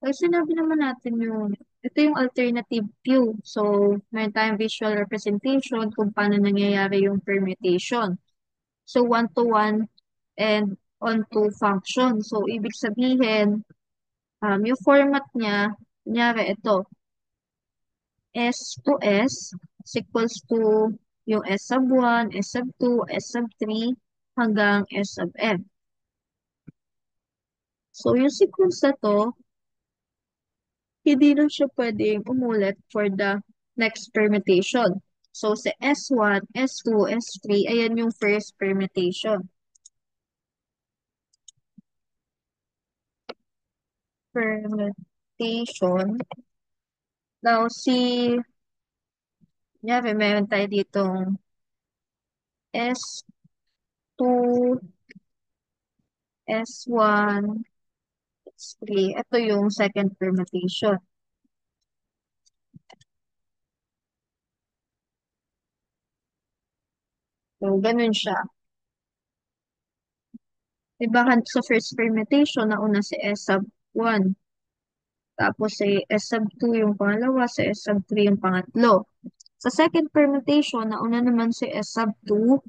Pag sinabi naman natin ito yung alternative view. So, meron tayong visual representation kung paano nangyayari yung permutation. So, one-to-one and on-to function. So, ibig sabihin, yung format niya, kunyari ito, S to S is equals to yung S sub 1, S sub 2, S sub 3, hanggang S sub M. So, yung sequence na to, hindi na siya pwedeng umulit for the next permutation. So, sa S1, S2, S3, ayan yung first permutation. Permutation. Now, meron tayo ditong S2, S1, S3. Ito yung second permutation. So, ganun siya. Diba, sa first permutation, nauna si S sub 1. Tapos si S sub 2 yung pangalawa, si S sub 3 yung pangatlo. Sa second permutation, nauna naman si S sub 2,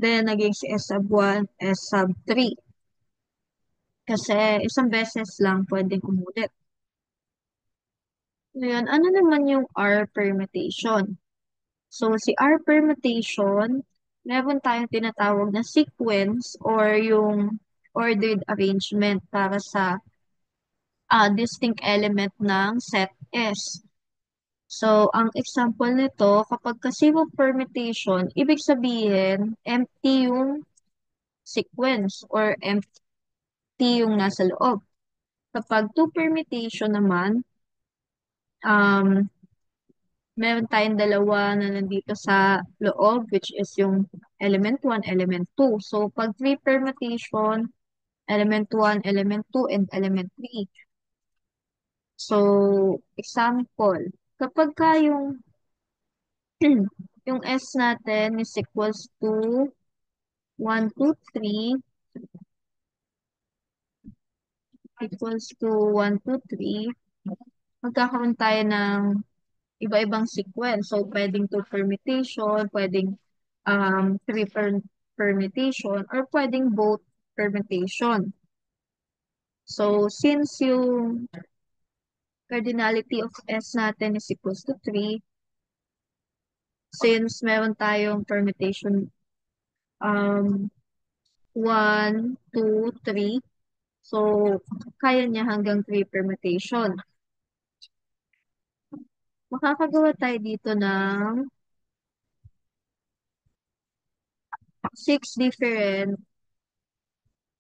then naging si S sub 1, S sub 3. Kasi isang beses lang pwedeng umulit. Ngayon, ano naman yung R permutation? So, si R permutation, meron tayong tinatawag na sequence or yung ordered arrangement para sa distinct element ng set S. So, ang example nito, kapag zero permutation, ibig sabihin, empty yung sequence or empty yung nasa loob. Kapag two permutation naman, um, meron tayong dalawa na nandito sa loob, which is yung element 1, element 2. So, pag three permutation, element 1, element 2, and element 3. So, example, kapag ka yung S natin is equals to 1, 2, 3 equals to 1, 2, 3, magkakaroon tayo ng iba-ibang sequence. So, pwedeng two permutation, pwedeng three permutation or pwedeng both permutation. So, since yung cardinality of S natin is equals to 3, since meron tayong permutation 1, 2, 3, so kaya niya hanggang 3 permutation. Makakagawa tayo dito ng 6 different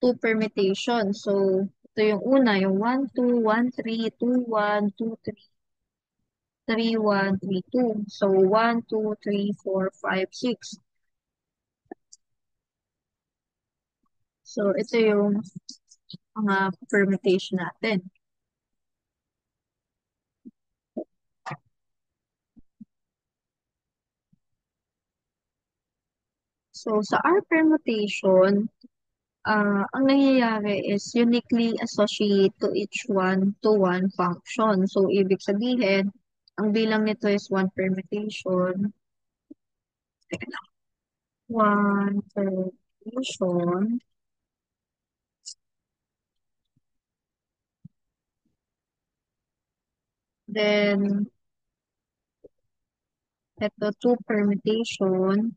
2 permutation. So, ito yung una, yung 1, 2, 1, 3, 2, 1, 2, 3, 3, 1, 3, 2. So, 1, 2, 3, 4, 5, 6. So, ito yung mga permutation natin. So, sa R permutation, ang nangyayari is uniquely associate to each one to one function. So, ibig sabihin, ang bilang nito is one permutation. Teka lang. One permutation. Then, ito two permutation.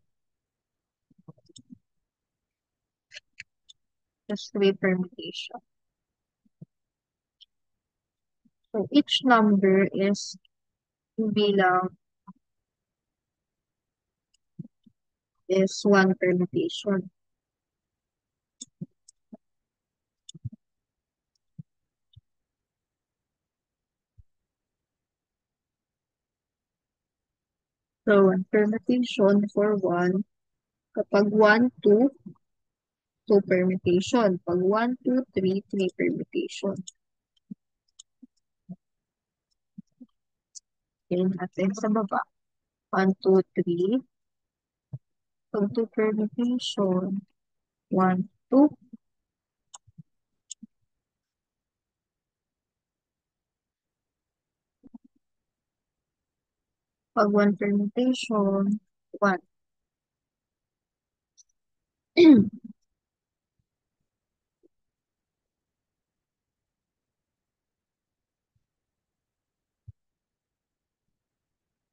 Just three permutation. So, each number is yung bilang is one permutation. So, one permutation for one. Kapag 1, 2, 2 permutation. Pag 1, 2, 3, 3 permutation. Yan natin sa baba. 1, 2, 3. Pag 2 permutation. 1, 2. Pag 1 permutation. 1.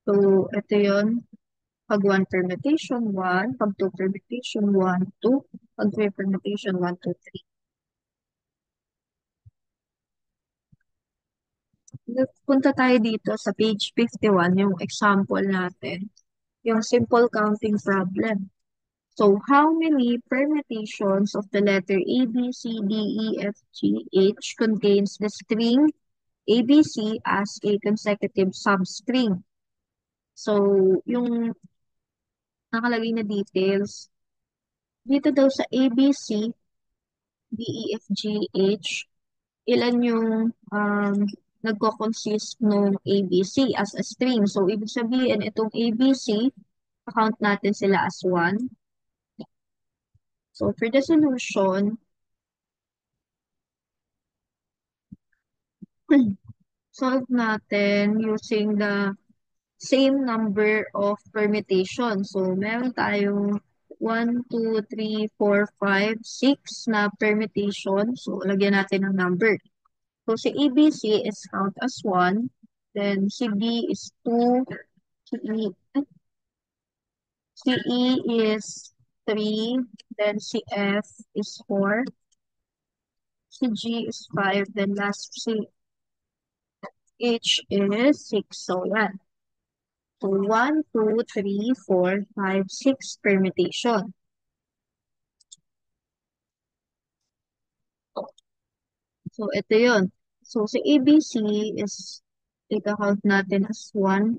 So, ito yun. Pag 1 permutation, 1. Pag 2 permutation, 1, 2. Pag 3 permutation, 1, 2, 3. Punta tayo dito sa page 51, yung example natin, yung simple counting problem. So, how many permutations of the letter A, B, C, D, E, F, G, H contains the string ABC as a consecutive substring? So, yung nakalagay na details, dito daw sa ABC, D, E, F, G, H, ilan yung nagko-consist ng ABC as a string. So, ibig sabihin, itong ABC, count natin sila as 1. So, for the solution, solve natin using the same number of permutation. So, meron tayong 1, 2, 3, 4, 5, 6 na permutation. So, lagyan natin ng number. So, si ABC is count as 1. Then, si B is 2. Si E, si E is 3. Then, si F is 4. Si G is 5. Then, last si H is 6. So, yan. So, 1, 2, 3, 4, 5, 6 permutation. So, ito yun. So, si ABC is ika-count natin as 1,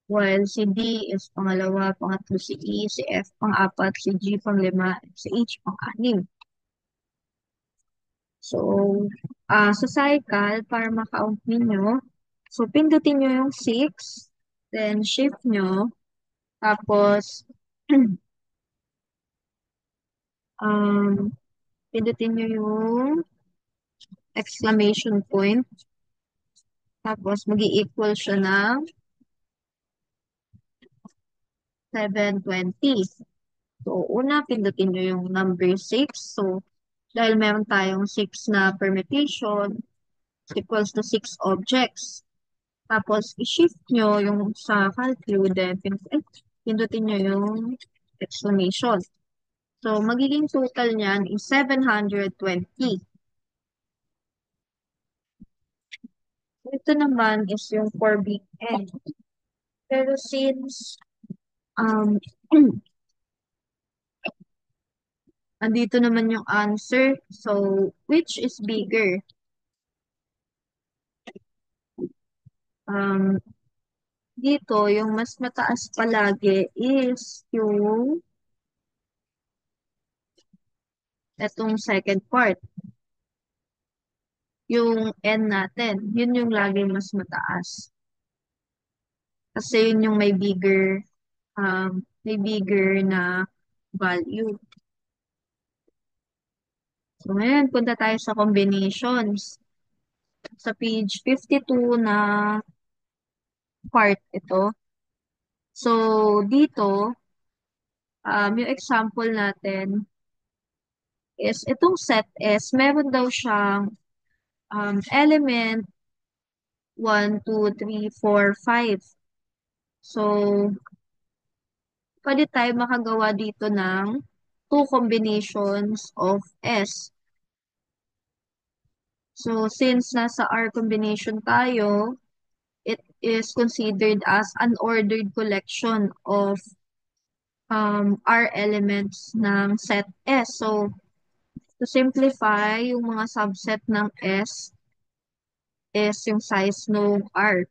while si D is pangalawa, pangatlo si E, si F pang-apat, si G pang-lima, si H pang-anim. So, sa cycle, para ma-count ninyo, so, pindutin nyo yung 6, then shift nyo, tapos, um, pindutin nyo yung exclamation point. Tapos, mag equal siya ng 720. So, una, pindutin nyo yung number 6. So, dahil meron tayong 6 na permutation, equals to 6 objects. Tapos, i-shift nyo yung sa calcu, then pindutin nyo yung exclamation. So, magiging total niyan is 720. Ito naman is yung for big N. Pero since um, andito naman yung answer, so which is bigger? Um, Dito, yung mas mataas palagi is yung etong second part. Yung N natin, yun yung laging mas mataas. Kasi yun yung may bigger na value. So, ngayon, punta tayo sa combinations. Sa page 52 na part ito. So, dito, yung example natin is itong set S, meron daw siyang element 1, 2, 3, 4, 5. So, pwede tayo makagawa dito ng two combinations of S. So, since nasa R combination tayo, it is considered as an ordered collection of R elements ng set S. So, to simplify, yung mga subset ng S is yung size ng R.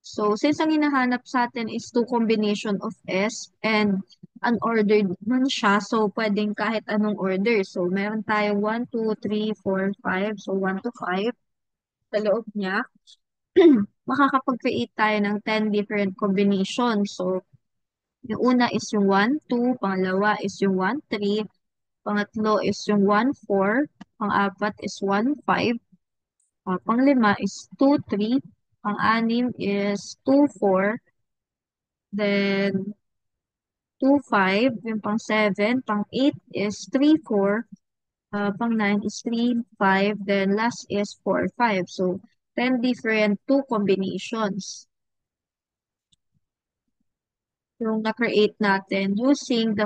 So, since ang hinahanap sa atin is two combination of S and unordered man siya, so pwedeng kahit anong order. So, meron tayo 1, 2, 3, 4, 5. So, 1 to 5 sa loob niya. Makakapag-create tayo ng 10 different combinations. So, yung una is yung 1, 2, pangalawa is yung 1, 3, pangatlo is yung 1, 4, pang-apat is 1, 5, pang-lima is 2, 3, pang-anim is 2, 4, then 2, 5, yung pang-7, pang-8 is 3, 4, pang-9 is 3, 5, then last is 4, 5. So, 10 different two combinations yung na-create natin using the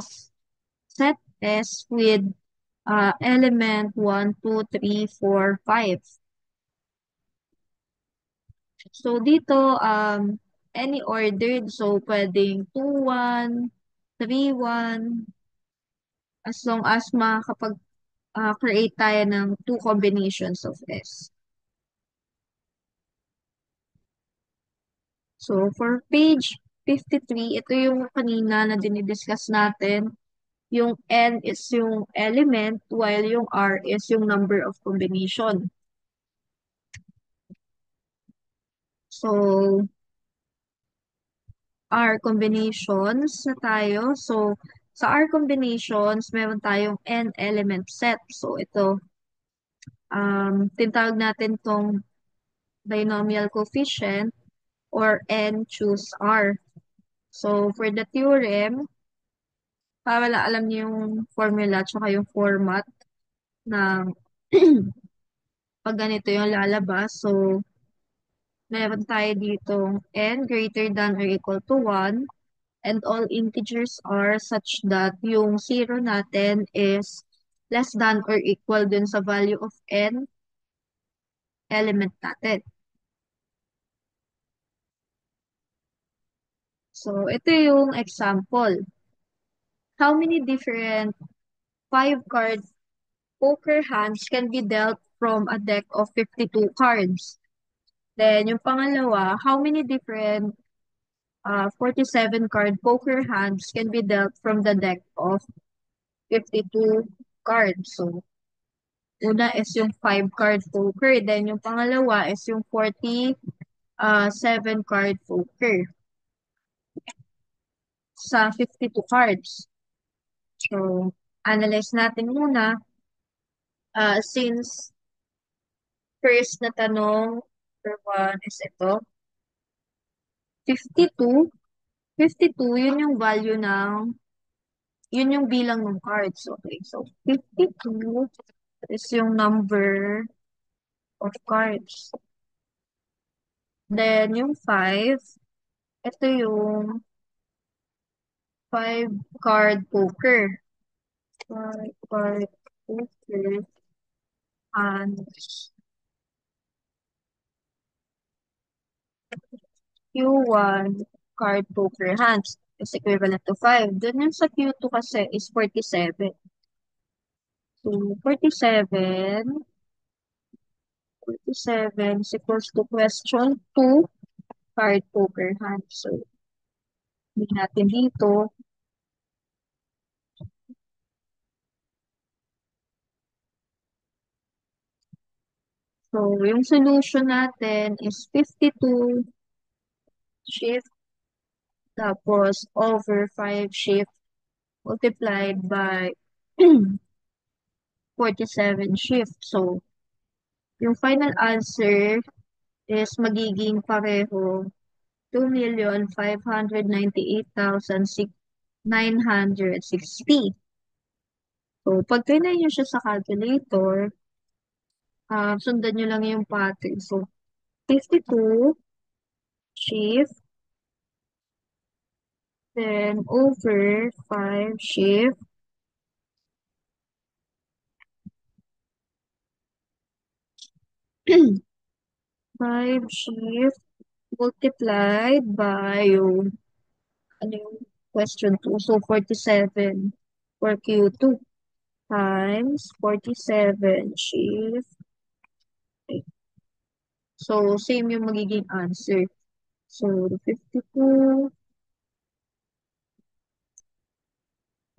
set S with element 1, 2, 3, 4, 5. So, dito, any ordered. So, pwedeng 2, 1, 3, 1, as long as makakapag-create tayo ng two combinations of S. So, for page 53, ito yung kanina na dinidiscuss natin. Yung N is yung element, while yung R is yung number of combination. So, R combinations na tayo. So, sa R combinations, meron tayong N element set. So, ito, tinatawag natin tong binomial coefficient or N choose R. So, for the theorem, para wala alam niyo yung formula tsaka yung format ng pag ganito yung lalabas. So, meron tayo ditong N greater than or equal to 1 and all integers are such that yung zero natin is less than or equal dun sa value of N element natin. So, ito yung example. How many different 5-card poker hands can be dealt from a deck of 52 cards? Then, yung pangalawa, how many different 47-card poker hands can be dealt from the deck of 52 cards? So, una is yung 5-card poker. Then, yung pangalawa is yung 47-card poker sa 52 cards. So, analyze natin muna. Since first na tanong, number one is ito. 52. 52, yun yung value ng, yun yung bilang ng cards. Okay, so 52 is yung number of cards. Then, yung 5, ito yung 5 card poker. 5 card poker and Q1 card poker hands is equivalent to 5. Dun yung sa Q2 kasi is 47. So, 47 is equals to question 2 card poker hands. So, hindi natin dito. So, yung solution natin is 52 shift tapos over 5 shift multiplied by 47 shift. So, yung final answer is magiging pareho 2,598,960. So, pag tinay nyo siya sa calculator, sundan nyo lang yung pattern. So, 52 shift, then over 5 shift, 5 shift multiplied by yung, ano yung question 2. So, 47 for Q2 times 47 shift. Okay. So, same yung magiging answer. So, 52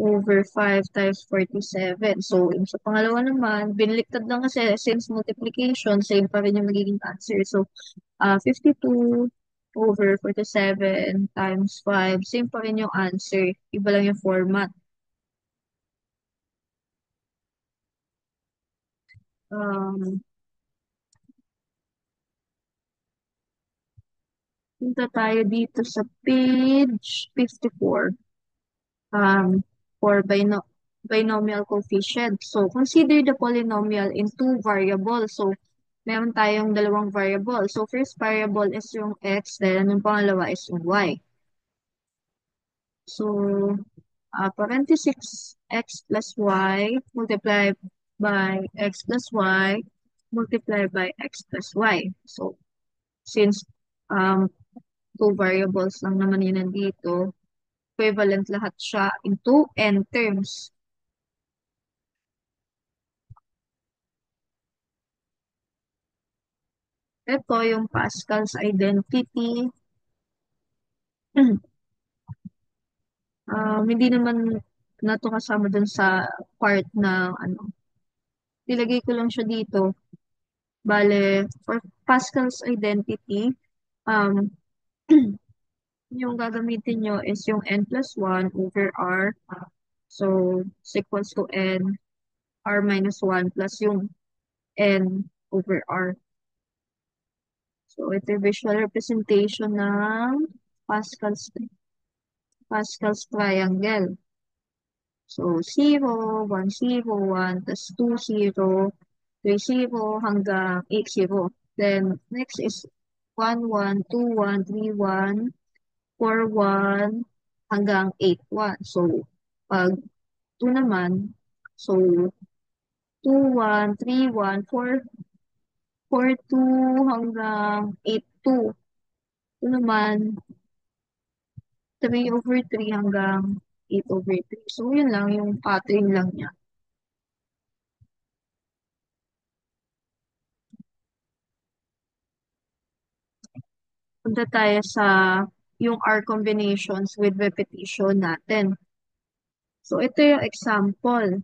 over 5 times 47. So, yung sa pangalawa naman, binaliktad lang kasi since multiplication, same pa rin yung magiging answer. So, 52 over 47 times 5, same pa rin yung answer. Iba lang yung format. Um, Punta tayo dito sa page 54. For binomial coefficient. So, consider the polynomial in two variables. So, meron tayong dalawang variable. So, first variable is yung x, then yung pangalawa is yung y. So, parenthesis x plus y multiplied by x plus y multiplied by x plus y. So, since um, two variables lang naman yun nandito, equivalent lahat siya into n terms. Ito yung Pascal's identity. Hindi naman na to kasama dun sa part na ano. Nilagay ko lang siya dito. Bale, for Pascal's identity, um, yung gagamitin nyo is yung n plus 1 over r. So, is equals to n, r minus 1 plus yung n over r. So, ito yung visual representation ng Pascal's, Pascal's triangle. So, 0, 1, 0, 1, tas 2, 0, 3, 0, hanggang 8, 0. Then, next is 1, 1, 2, 1, 3, 1, 4, 1, hanggang 8, 1. So, pag 2 naman, so, 2, 1, 3, 1, 4, 4, 2, hanggang 8, 2. Ito naman, 3 over 3 hanggang 8 over 3. So, yun lang, yung pattern lang niya. Punta tayo sa yung R combinations with repetition natin. So, ito yung example.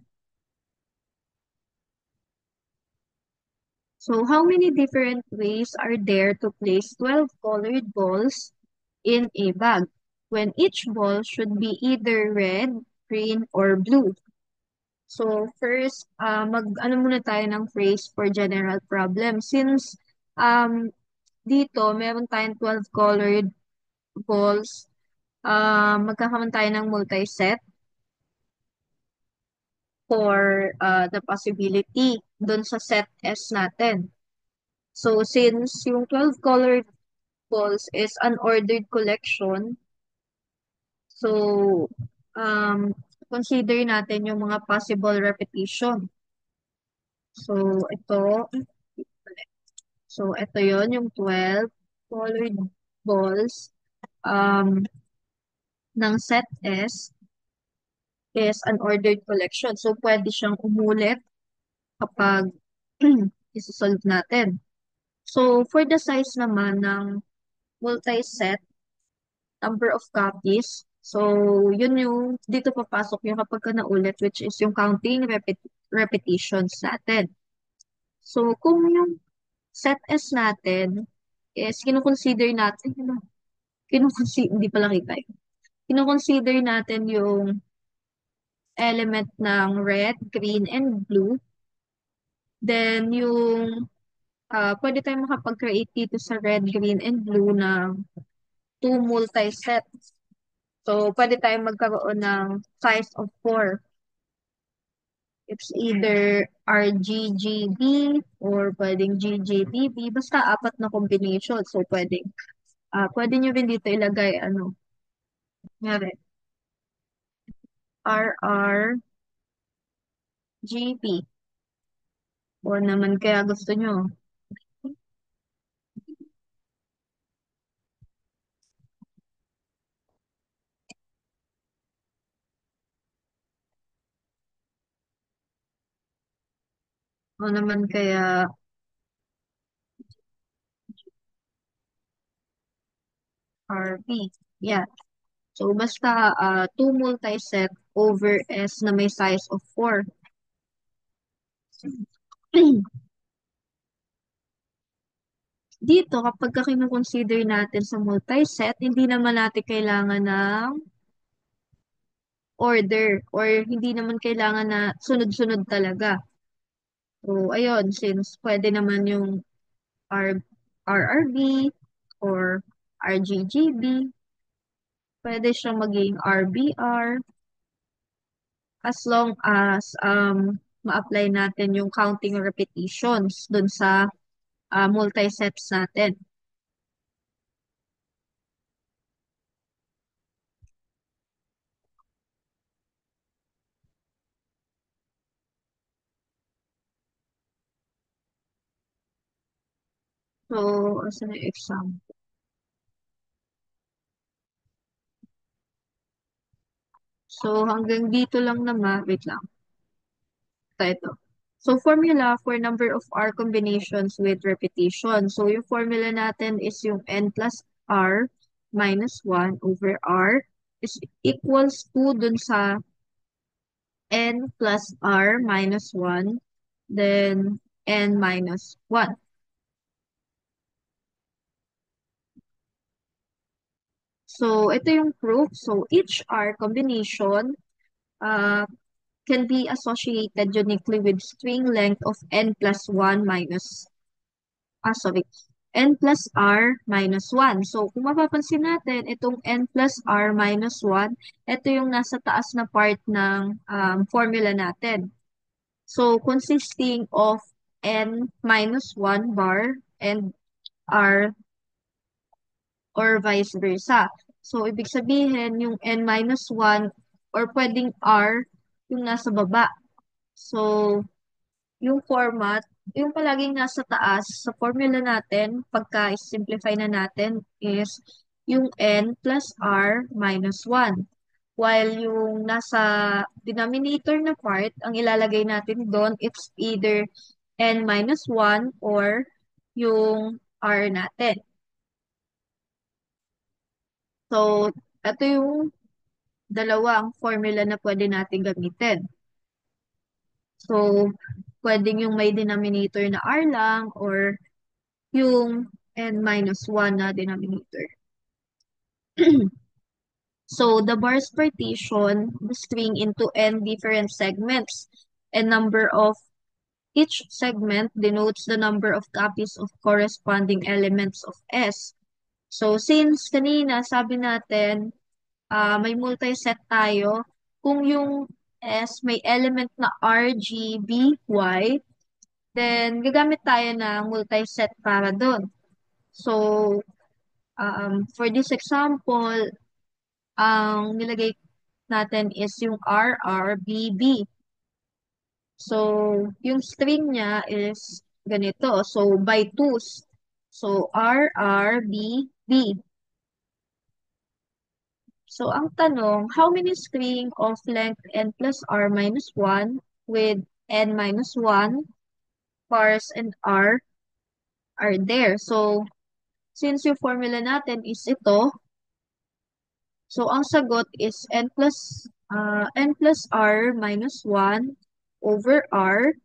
So, how many different ways are there to place 12 colored balls in a bag when each ball should be either red, green, or blue? So, first, ano muna tayo ng phrase for general problem. Since dito, meron tayong 12 colored balls, magkakaroon tayo ng multi-set for the possibility dun sa set S natin. So, since yung 12 colored balls is an ordered collection, so, consider natin yung mga possible repetition. So, ito yon yung 12 colored balls um, ng set S is an ordered collection. So, pwede siyang umulit kapag isusolve natin. So, for the size naman ng multi-set, number of copies, so, yun yung, dito papasok yung kapag ka naulit, which is yung counting repetitions natin. So, kung yung set S natin is kinukonsider natin, hindi pala kita yun. Kinukonsider natin yung element ng red, green, and blue. Then, pwede tayong makapag-create dito sa red, green, and blue ng two multi-sets. So, pwede tayong magkaroon ng size of 4. It's either RGGB or pwedeng GJBB. Basta apat na combination. So, pwede nyo rin dito ilagay, ngari, RRGB. O naman kaya gusto nyo. O naman kaya RB. Yeah. So, basta two multi-set over S na may size of 4. Dito, kapag kino-consider natin sa multi-set, hindi naman natin kailangan ng order or hindi naman kailangan na sunod-sunod talaga. So, ayun, since pwede naman yung R RRB or RGGB, pwede siyang maging RBR as long as ma-apply natin yung counting repetitions dun sa multi-sets natin. So, as an example. So, hanggang dito lang naman. Wait lang. Ito. So, formula for number of R combinations with repetition. So, yung formula natin is yung N plus R minus 1 over R is equals to dun sa N plus R minus 1, then N minus 1. So, ito yung proof. So, each R combination uh, can be associated uniquely with string length of N plus 1 minus, sorry, N plus R minus 1. So, kung mapapansin natin, itong N plus R minus 1, ito yung nasa taas na part ng formula natin. So, consisting of N minus 1 bar and R or vice versa. So, ibig sabihin, yung N minus 1 or pwedeng R yung nasa baba. So, yung format, yung palaging nasa taas sa formula natin, pagka simplify na natin, is yung N plus R minus 1. While yung nasa denominator na part, ang ilalagay natin doon, it's either N minus 1 or yung R natin. So, ito yung dalawang formula na pwede natin gamitin. So, pwedeng yung may denominator na R lang or yung N minus 1 na denominator. So, the bars partition the string into N different segments, and number of each segment denotes the number of copies of corresponding elements of S. So, since kanina sabi natin, may multi-set tayo, kung yung S may element na R, G, B, Y, then gagamit tayo ng multi-set para doon. So, for this example, ang nilagay natin is yung R, R, B, B. So, yung string niya is ganito. So, by twos. So, R, R, B, B. So, ang tanong, how many string of length n plus r minus 1 with n minus 1 pairs and r are there? So, since yung formula natin is ito, so ang sagot is n plus r minus 1 over r.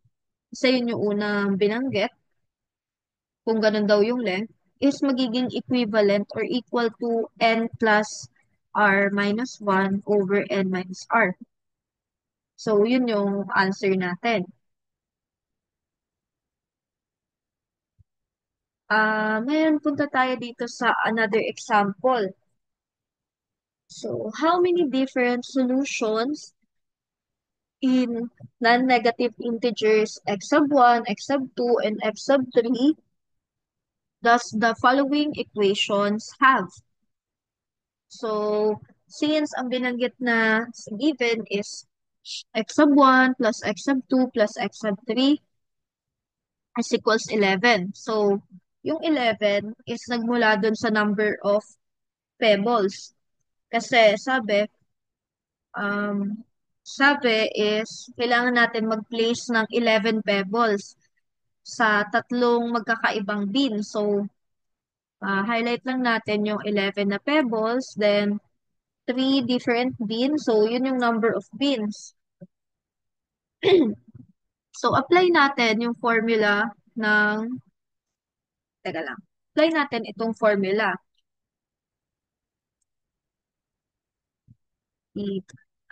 Isa yun yung unang binanggit, kung ganun daw yung length, is magiging equivalent or equal to n plus r minus 1 over n minus r. So, yun yung answer natin. Ngayon punta tayo dito sa another example. So, how many different solutions in non-negative integers x sub 1, x sub 2, and x sub 3 does the following equations have? So, since ang binanggit na sa given is x sub 1 plus x sub 2 plus x sub 3 is equals 11. So, yung 11 is nagmula dun sa number of pebbles. Kasi um, sabi is kailangan natin mag-place ng 11 pebbles sa tatlong magkakaibang bin. So, highlight lang natin yung 11 na pebbles, then three different bins. So, yun yung number of bins. So, apply natin yung formula ng, teka lang, apply natin itong formula. I,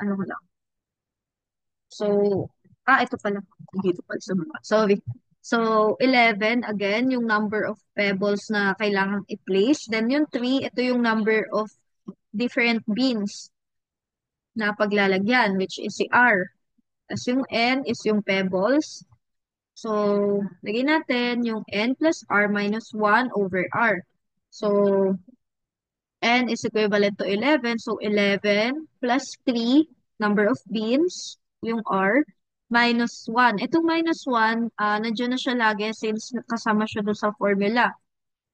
ano ko lang. So, ito pala. Dito pala sa baba. Sorry. So, 11, again, yung number of pebbles na kailangan i-place. Then, yung 3, ito yung number of different bins na paglalagyan, which is si R. Tapos yung N is yung pebbles. So, lagyan natin yung N plus R minus 1 over R. So, N is equivalent to 11. So, 11 plus 3, number of beans, yung R, minus 1. Itong minus 1, nandiyan na siya lagi since kasama siya doon sa formula.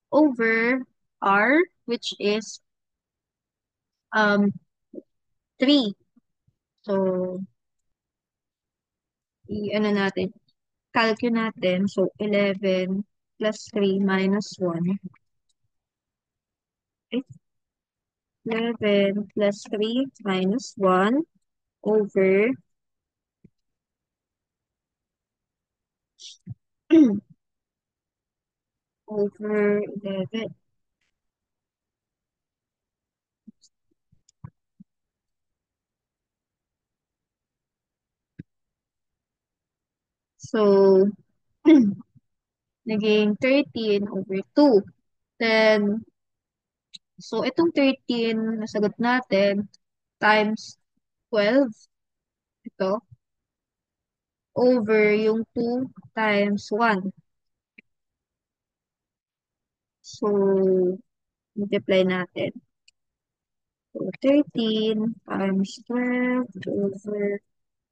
Over R, which is 3. So, i-ano natin, calculate natin. So, 11 plus 3 minus 1. 11 plus 3 minus 1 over over 11. So, naging 13 over 2. Then, so itong 13 nasagot natin times 12, ito, over yung 2 times 1. So, multiply natin. So, 13 times 12 over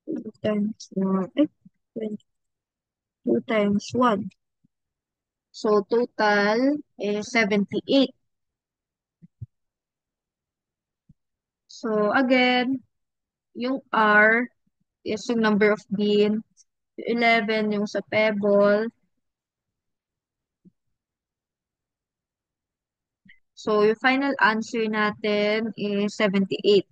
2 times 1. 2 times 1. So, total is 78. So, again, yung R is yung number of bean, 11 yung sa pebble. So, yung final answer natin is 78.